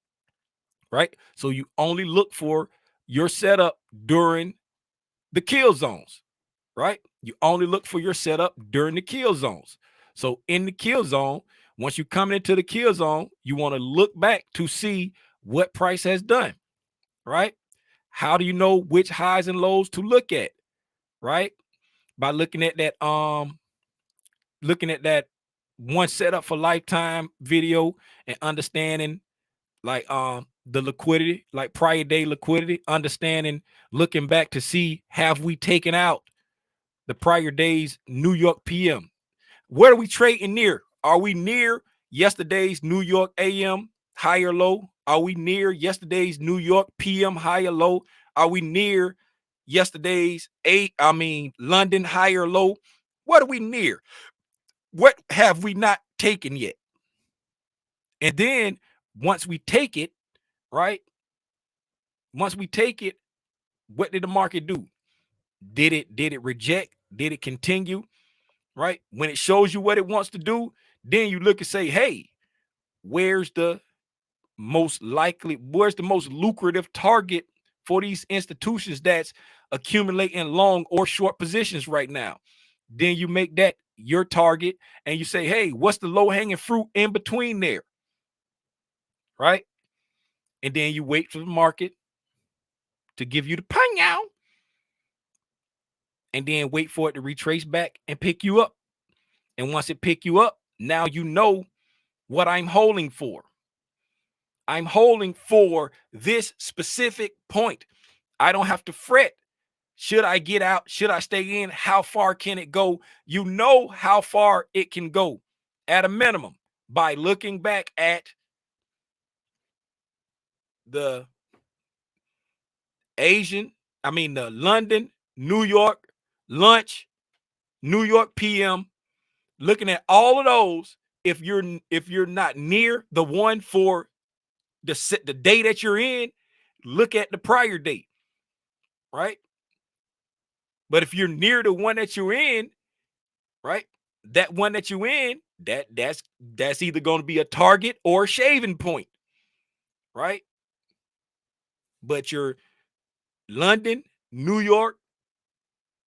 right? So you only look for your setup during the kill zones, right? You only look for your setup during the kill zones. So in the kill zone, once you come into the kill zone, you want to look back to see what price has done, right? How do you know which highs and lows to look at, right? By looking at that one setup for lifetime video and understanding like the liquidity, like prior day liquidity, understanding, looking back to see, have we taken out the prior day's New York PM? Where are we trading near? Are we near yesterday's New York AM high or low? Are we near yesterday's New York PM high or low? Are we near yesterday's London high or low? What are we near? What have we not taken yet? And then once we take it, right? Once we take it, what did the market do? Did it reject? Did it continue? Right? When it shows you what it wants to do, then you look and say, hey, where's the most lucrative target for these institutions that's accumulating long or short positions right now? Then you make that your target and you say, hey, what's the low-hanging fruit in between there? Right? And then you wait for the market to give you the pang out, and then wait for it to retrace back and pick you up. And once it pick you up, now you know what I'm holding for. I'm holding for this specific point. I don't have to fret. Should I get out? Should I stay in? How far can it go? You know how far it can go at a minimum by looking back at the the London, New York lunch New York PM, looking at all of those, if you're not near the one for the day that you're in, look at the prior date, right? But if you're near the one that you're in, right, that one that you're in, that's either going to be a target or a shaving point, right? But you're London, New York,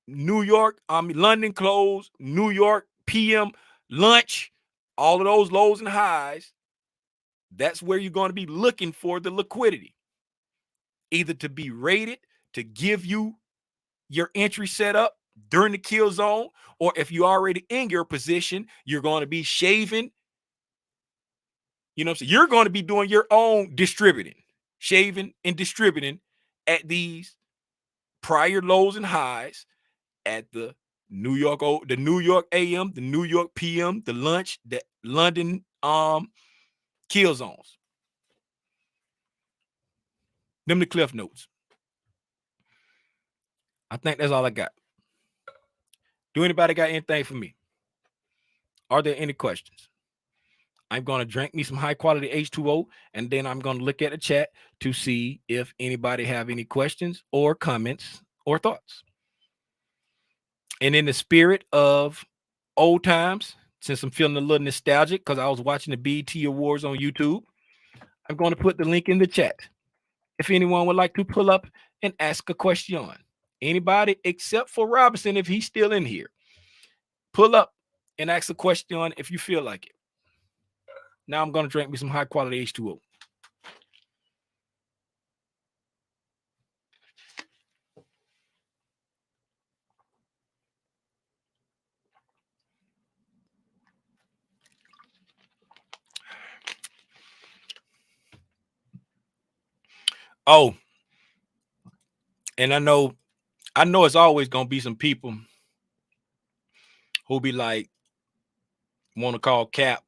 London close, New York PM lunch, all of those lows and highs, that's where you're going to be looking for the liquidity, either to be rated to give you your entry set up during the kill zone, or if you're already in your position, you're going to be shaving. You know what I'm saying? You're going to be doing your own distributing, shaving and distributing at these prior lows and highs at the New York AM, the New York PM, the lunch, the London kill zones. Them the cliff notes. I think that's all I got. Do anybody got anything for me? Are there any questions? I'm going to drink me some high quality H2O, and then I'm going to look at the chat to see if anybody have any questions or comments or thoughts. And in the spirit of old times, since I'm feeling a little nostalgic because I was watching the BET Awards on YouTube, I'm going to put the link in the chat. If anyone would like to pull up and ask a question, anybody except for Robinson, if he's still in here, pull up and ask a question if you feel like it. Now I'm going to drink me some high quality H2O. Oh, and I know it's always going to be some people who be like, want to call cap.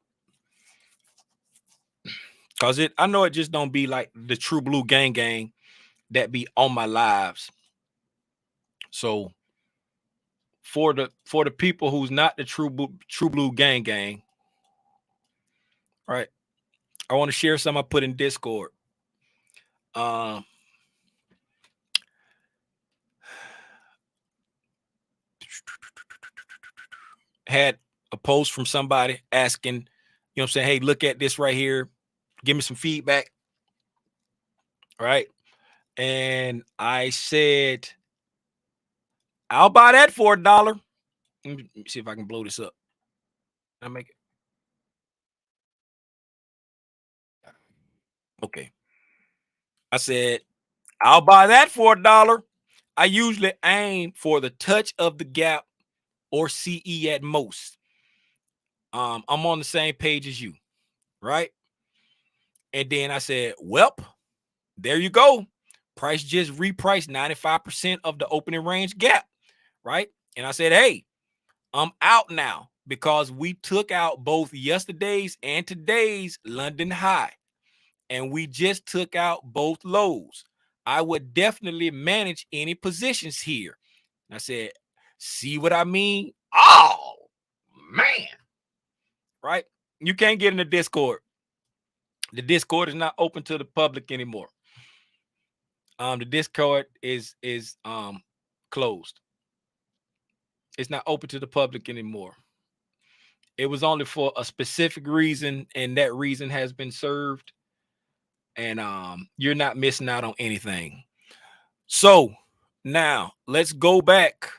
Cause I know it just don't be like the true blue gang that be on my lives. So for the people who's not the true blue gang, right? I want to share some I put in Discord. Had a post from somebody asking, you know what I'm saying, hey, look at this right here. Give me some feedback. Right. And I said, I'll buy that for $1. Let me see if I can blow this up. I make it. Okay. I said, I'll buy that for $1. I usually aim for the touch of the gap or CE at most. I'm on the same page as you, right? And then I said, well, there you go. Price just repriced 95% of the opening range gap, right? And I said, hey, I'm out now because we took out both yesterday's and today's London high, and we just took out both lows. I would definitely manage any positions here. And I said, see what I mean? Oh, man. Right? You can't get in the Discord. The Discord is not open to the public anymore. The Discord is closed. It's not open to the public anymore. It was only for a specific reason, and that reason has been served. And you're not missing out on anything. So now let's go back.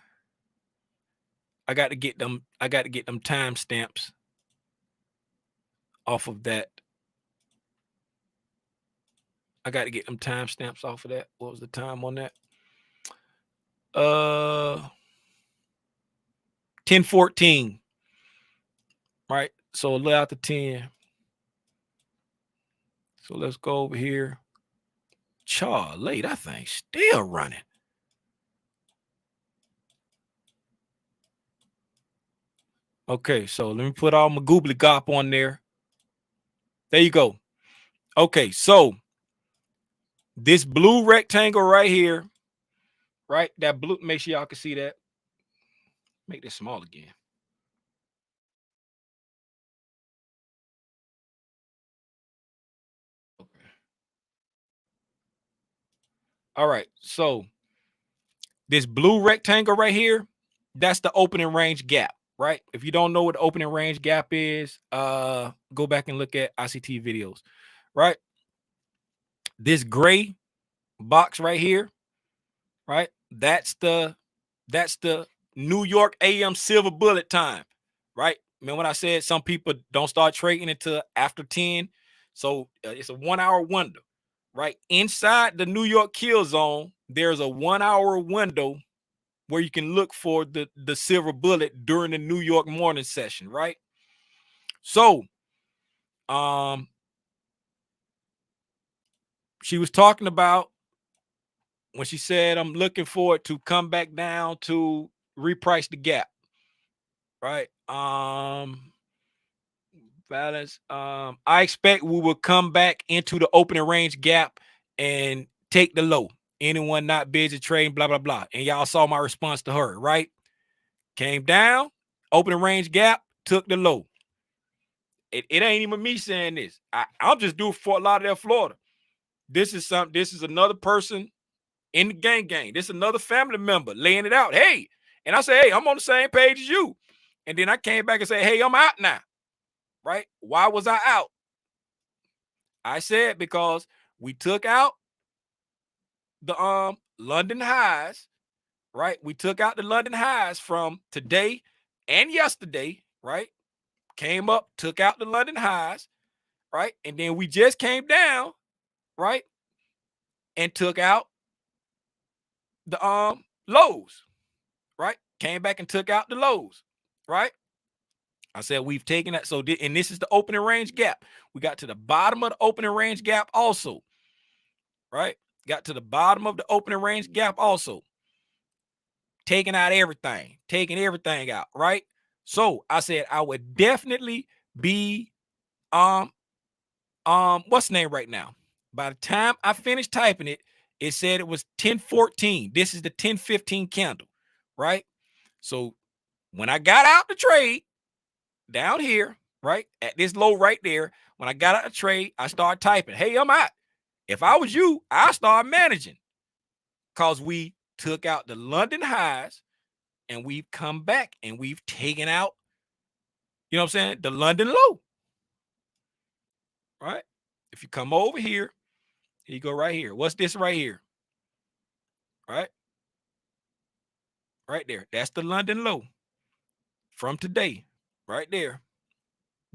I got to get them timestamps off of that. I got to get them timestamps off of that. What was the time on that? 10:14. Right. So a little after 10. So let's go over here. Charlie, that thing's still running. Okay, so let me put all my goobly gop on there. There you go. Okay, so this blue rectangle right here, right? That blue, make sure y'all can see that. Make this small again. Okay. All right. So this blue rectangle right here, that's the opening range gap, right? If you don't know what the opening range gap is, go back and look at ICT videos, right? This gray box right here, right? That's the New York AM silver bullet time, right? Remember when I said some people don't start trading until after 10? So it's a 1 hour window, right? Inside the New York kill zone, there's a 1 hour window where you can look for the silver bullet during the New York morning session, right? So she was talking about when she said, I'm looking for it to come back down to reprice the gap, right? Balance. I expect we will come back into the opening range gap and take the low. Anyone not busy trading, blah, blah, blah. And y'all saw my response to her, right? Came down, opening range gap, took the low. It ain't even me saying this. I'm just doing Fort Lauderdale, Florida. This is another person in the gang. This is another family member laying it out. Hey, and I say, hey, I'm on the same page as you. And then I came back and said, hey, I'm out now. Right? Why was I out? I said because we took out the London highs, right? We took out the London highs from today and yesterday, right? Came up, took out the London highs, right? And then we just came down, right? And took out the lows, right? Came back and took out the lows, right? I said we've taken that. So, and this is the opening range gap. We got to the bottom of the opening range gap also, right? Got to the bottom of the opening range gap also. Taking out everything, taking everything out, right? So I said I would definitely be what's the name right now? By the time I finished typing it, it said it was 10:14. This is the 10:15 candle, right? So when I got out the trade down here, right at this low right there, when I got out the trade, I started typing, hey, I'm out. If I was you, I start managing because we took out the London highs and we've come back and we've taken out, you know what I'm saying, the London low, right? If you come over here, you go right here. What's this right here? Right? Right there. That's the London low from today, right there.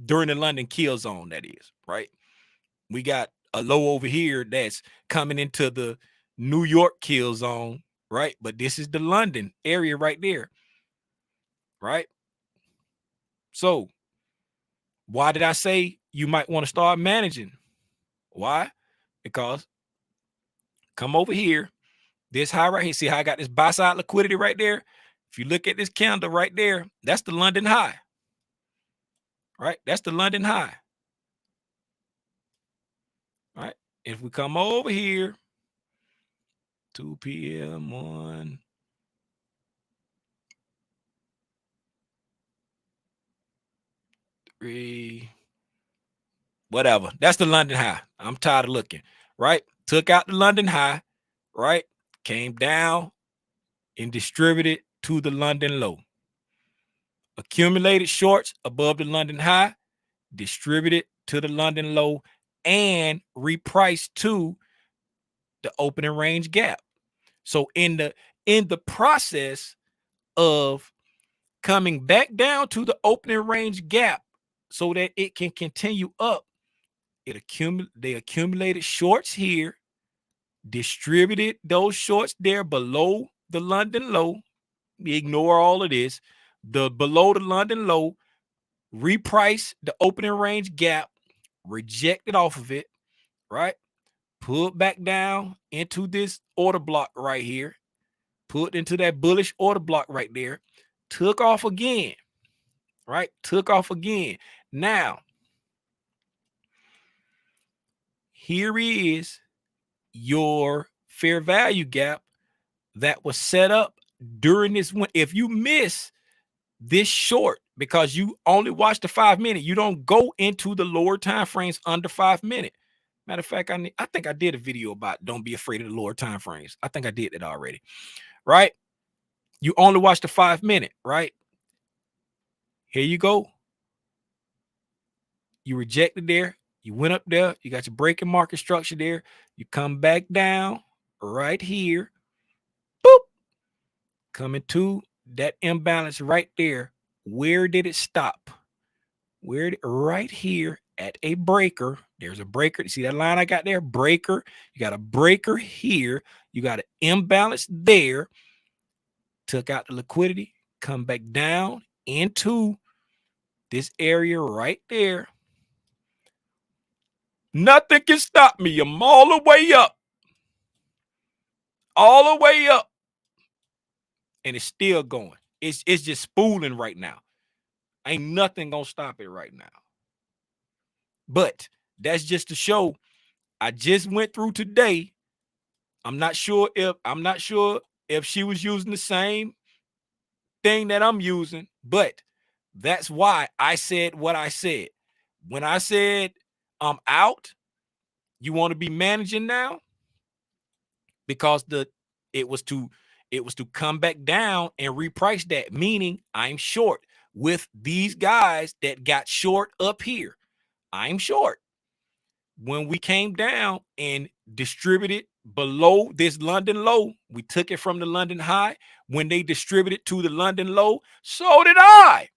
During the London kill zone, that is, right? We got a low over here that's coming into the New York kill zone, right? But this is the London area right there, right? So why did I say you might want to start managing? Why? Because come over here, this high right here. See how I got this buy side liquidity right there? If you look at this candle right there, that's the London high, right? That's the London high, right? If we come over here, 2 p.m. 1, 3, whatever. That's the London high. I'm tired of looking, right? Took out the London high, right? Came down and distributed to the London low. Accumulated shorts above the London high, distributed to the London low, and repriced to the opening range gap. So in the process of coming back down to the opening range gap so that it can continue up, they accumulated shorts here, distributed those shorts there below the London low. Ignore all of this. The below the London low, reprice the opening range gap, rejected off of it, right? Put back down into this order block right here, put into that bullish order block right there, took off again, right? Took off again. Now, here is your fair value gap that was set up during this one. If you miss this short because you only watch the 5 minute. You don't go into the lower time frames under 5 minute. Matter of fact, I think I did a video about don't be afraid of the lower time frames. I think I did that already, right? You only watch the 5 minute, right? Here you go. You rejected there. You went up there. You got your breaking market structure there. You come back down right here. Boop. Coming to that imbalance right there. Where did it stop? Right here at a breaker. There's a breaker. You see that line I got there? Breaker. You got a breaker here. You got an imbalance there. Took out the liquidity. Come back down into this area right there. Nothing can stop me. I'm all the way up. All the way up. And it's still going. It's just spooling right now. Ain't nothing gonna stop it right now. But that's just to show. I just went through today. I'm not sure if she was using the same thing that I'm using, but that's why I said what I said. When I said I'm out, you want to be managing now, because it was to come back down and reprice that, meaning I'm short with these guys that got short up here. I'm short. When we came down and distributed below this London low, we took it from the London high. When they distributed to the London low, so did I.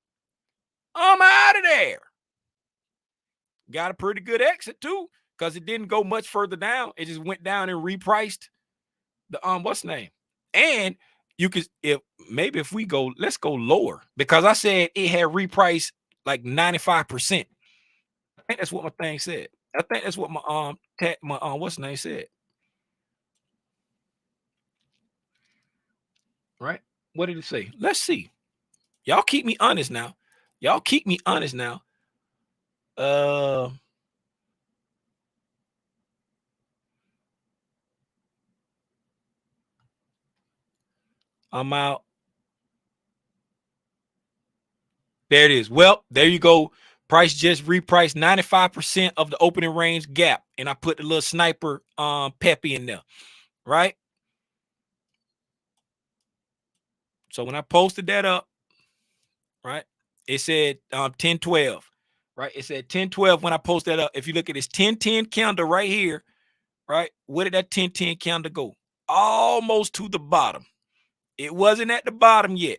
I'm out of there. Got a pretty good exit too, because it didn't go much further down. It just went down and repriced the what's the name? And you could, if we go, let's go lower, because I said it had repriced like 95%. I think that's what my thing said. I think that's what my what's the name said. Right? What did it say? Let's see. Y'all keep me honest now. Y'all keep me honest now. I'm out. There it is. Well, there you go. Price just repriced 95% of the opening range gap. And I put the little sniper peppy in there. Right? So when I posted that up, right, it said 1012. Right? It said 1012 when I posted that up. If you look at this 1010 candle right here, right? Where did that 1010 candle go? Almost to the bottom. It wasn't at the bottom yet.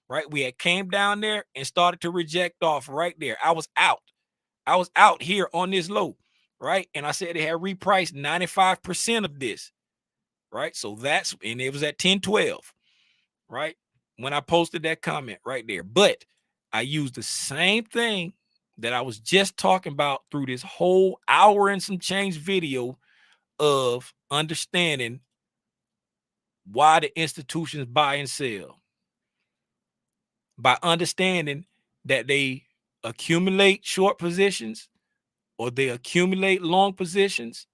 Right? We had came down there and started to reject off right there. I was out. I was out here on this low, right? And I said it had repriced 95% of this, right? So that's, and it was at 1012, right? When I posted that comment right there. But I used the same thing that I was just talking about through this whole hour and some change video of understanding why the institutions buy and sell. By understanding that they accumulate short positions or they accumulate long positions,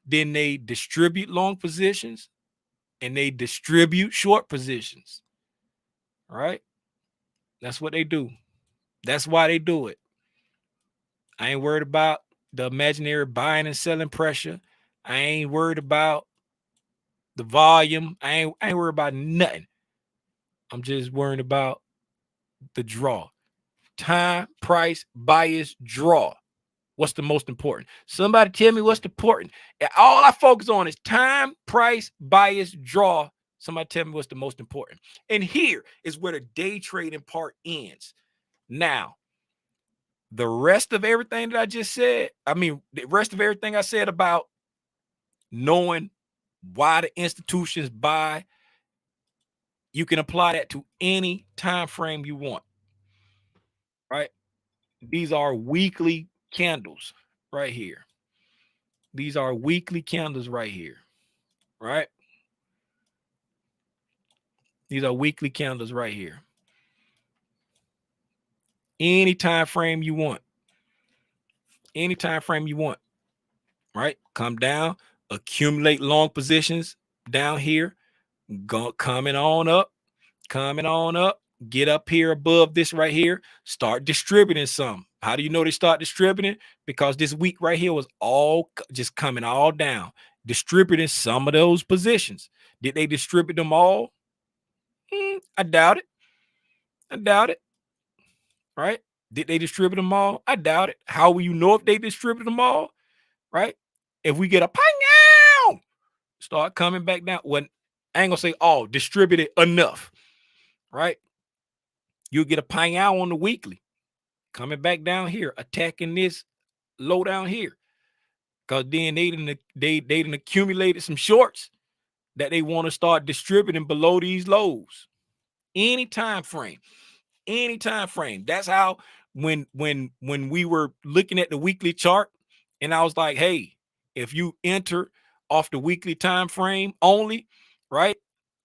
then they distribute long positions and they distribute short positions. All right? That's what they do. That's why they do it. I ain't worried about the imaginary buying and selling pressure. I ain't worried about the volume. I ain't worried about nothing. I'm just worried about the draw. Time, price, bias, draw. What's the most important? Somebody tell me what's important. All I focus on is time, price, bias, draw. Somebody tell me what's the most important. And here is where the day trading part ends. Now, the rest of everything that I just said, the rest of everything I said about knowing why the institutions buy, you can apply that to any time frame you want. Right? These are weekly candles right here. These are weekly candles right here. Right? These are weekly candles right here. Any time frame you want. Any time frame you want. Right? Come down, accumulate long positions down here, coming on up, get up here above this right here, start distributing some. How do you know they start distributing? Because this week right here was all just coming all down, distributing some of those positions. Did they distribute them all? I doubt it. I doubt it. Right? Did they distribute them all? I doubt it. How will you know if they distribute them all? Right? If we get a pang, start coming back down. When I ain't gonna say all distributed enough, right? You'll get a pang out on the weekly, coming back down here, attacking this low down here. Because then they didn't accumulated some shorts that they want to start distributing below these lows. Any time frame. That's how when we were looking at the weekly chart, and I was like, hey, if you enter off the weekly time frame only, right?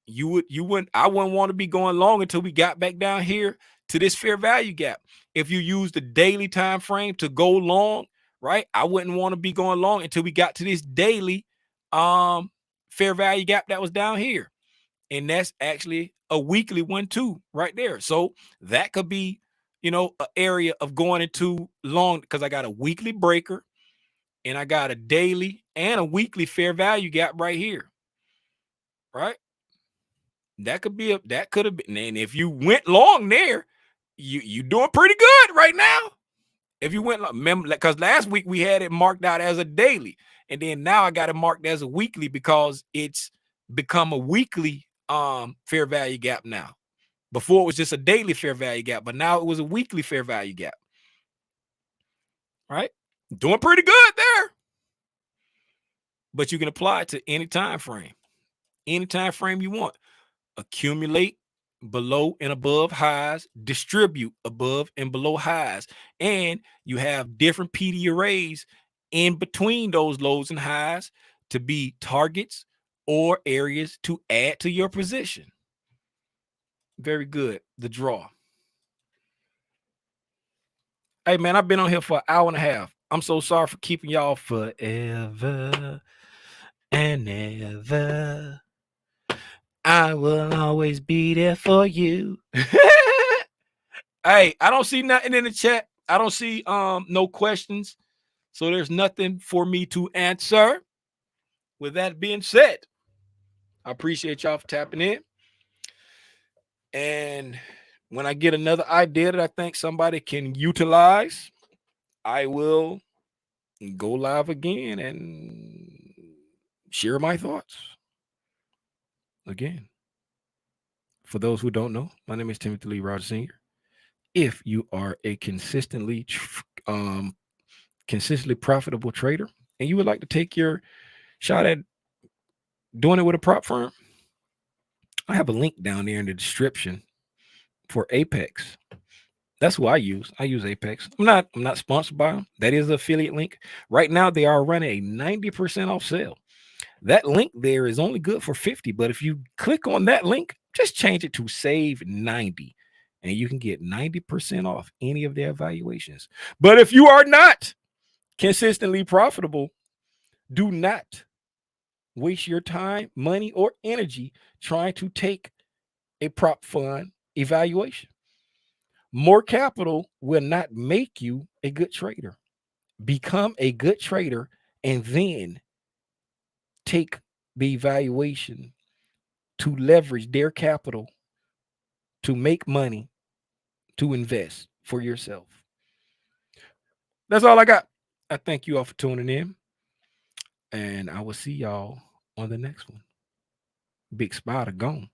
I wouldn't want to be going long until we got back down here to this fair value gap. If you use the daily time frame to go long, right? I wouldn't want to be going long until we got to this daily fair value gap that was down here. And that's actually a weekly one too, right there. So that could be, an area of going into long, because I got a weekly breaker and I got a daily and a weekly fair value gap right here. Right? That could have been. And if you went long there, you doing pretty good right now. If you went, remember, because last week we had it marked out as a daily, and then now I got it marked as a weekly because it's become a weekly fair value gap now. Before it was just a daily fair value gap, but now it was a weekly fair value gap. Right? Doing pretty good there. But you can apply it to any time frame. Any time frame you want. Accumulate below and above highs, distribute above and below highs, and you have different PD arrays in between those lows and highs to be targets or areas to add to your position. Very good. The draw. Hey man, I've been on here for an hour and a half. I'm so sorry for keeping y'all forever and ever. I will always be there for you. Hey, I don't see nothing in the chat. I don't see no questions. So there's nothing for me to answer. With that being said, I appreciate y'all for tapping in. And when I get another idea that I think somebody can utilize, I will go live again and share my thoughts. Again, for those who don't know, my name is Timothy Lee Rogers Sr. If you are a consistently profitable trader and you would like to take your shot at doing it with a prop firm, I have a link down there in the description for Apex. That's who I use. I use Apex. I'm not sponsored by them. That is an affiliate link. Right now, they are running a 90% off sale. That link there is only good for 50, but if you click on that link, just change it to save 90, and you can get 90% off any of their evaluations. But if you are not consistently profitable, do not waste your time, money, or energy trying to take a prop fund evaluation. More capital will not make you a good trader. Become a good trader and then take the evaluation to leverage their capital to make money to invest for yourself. That's all I got. I thank you all for tuning in, and I will see y'all on the next one. Big Spider gone.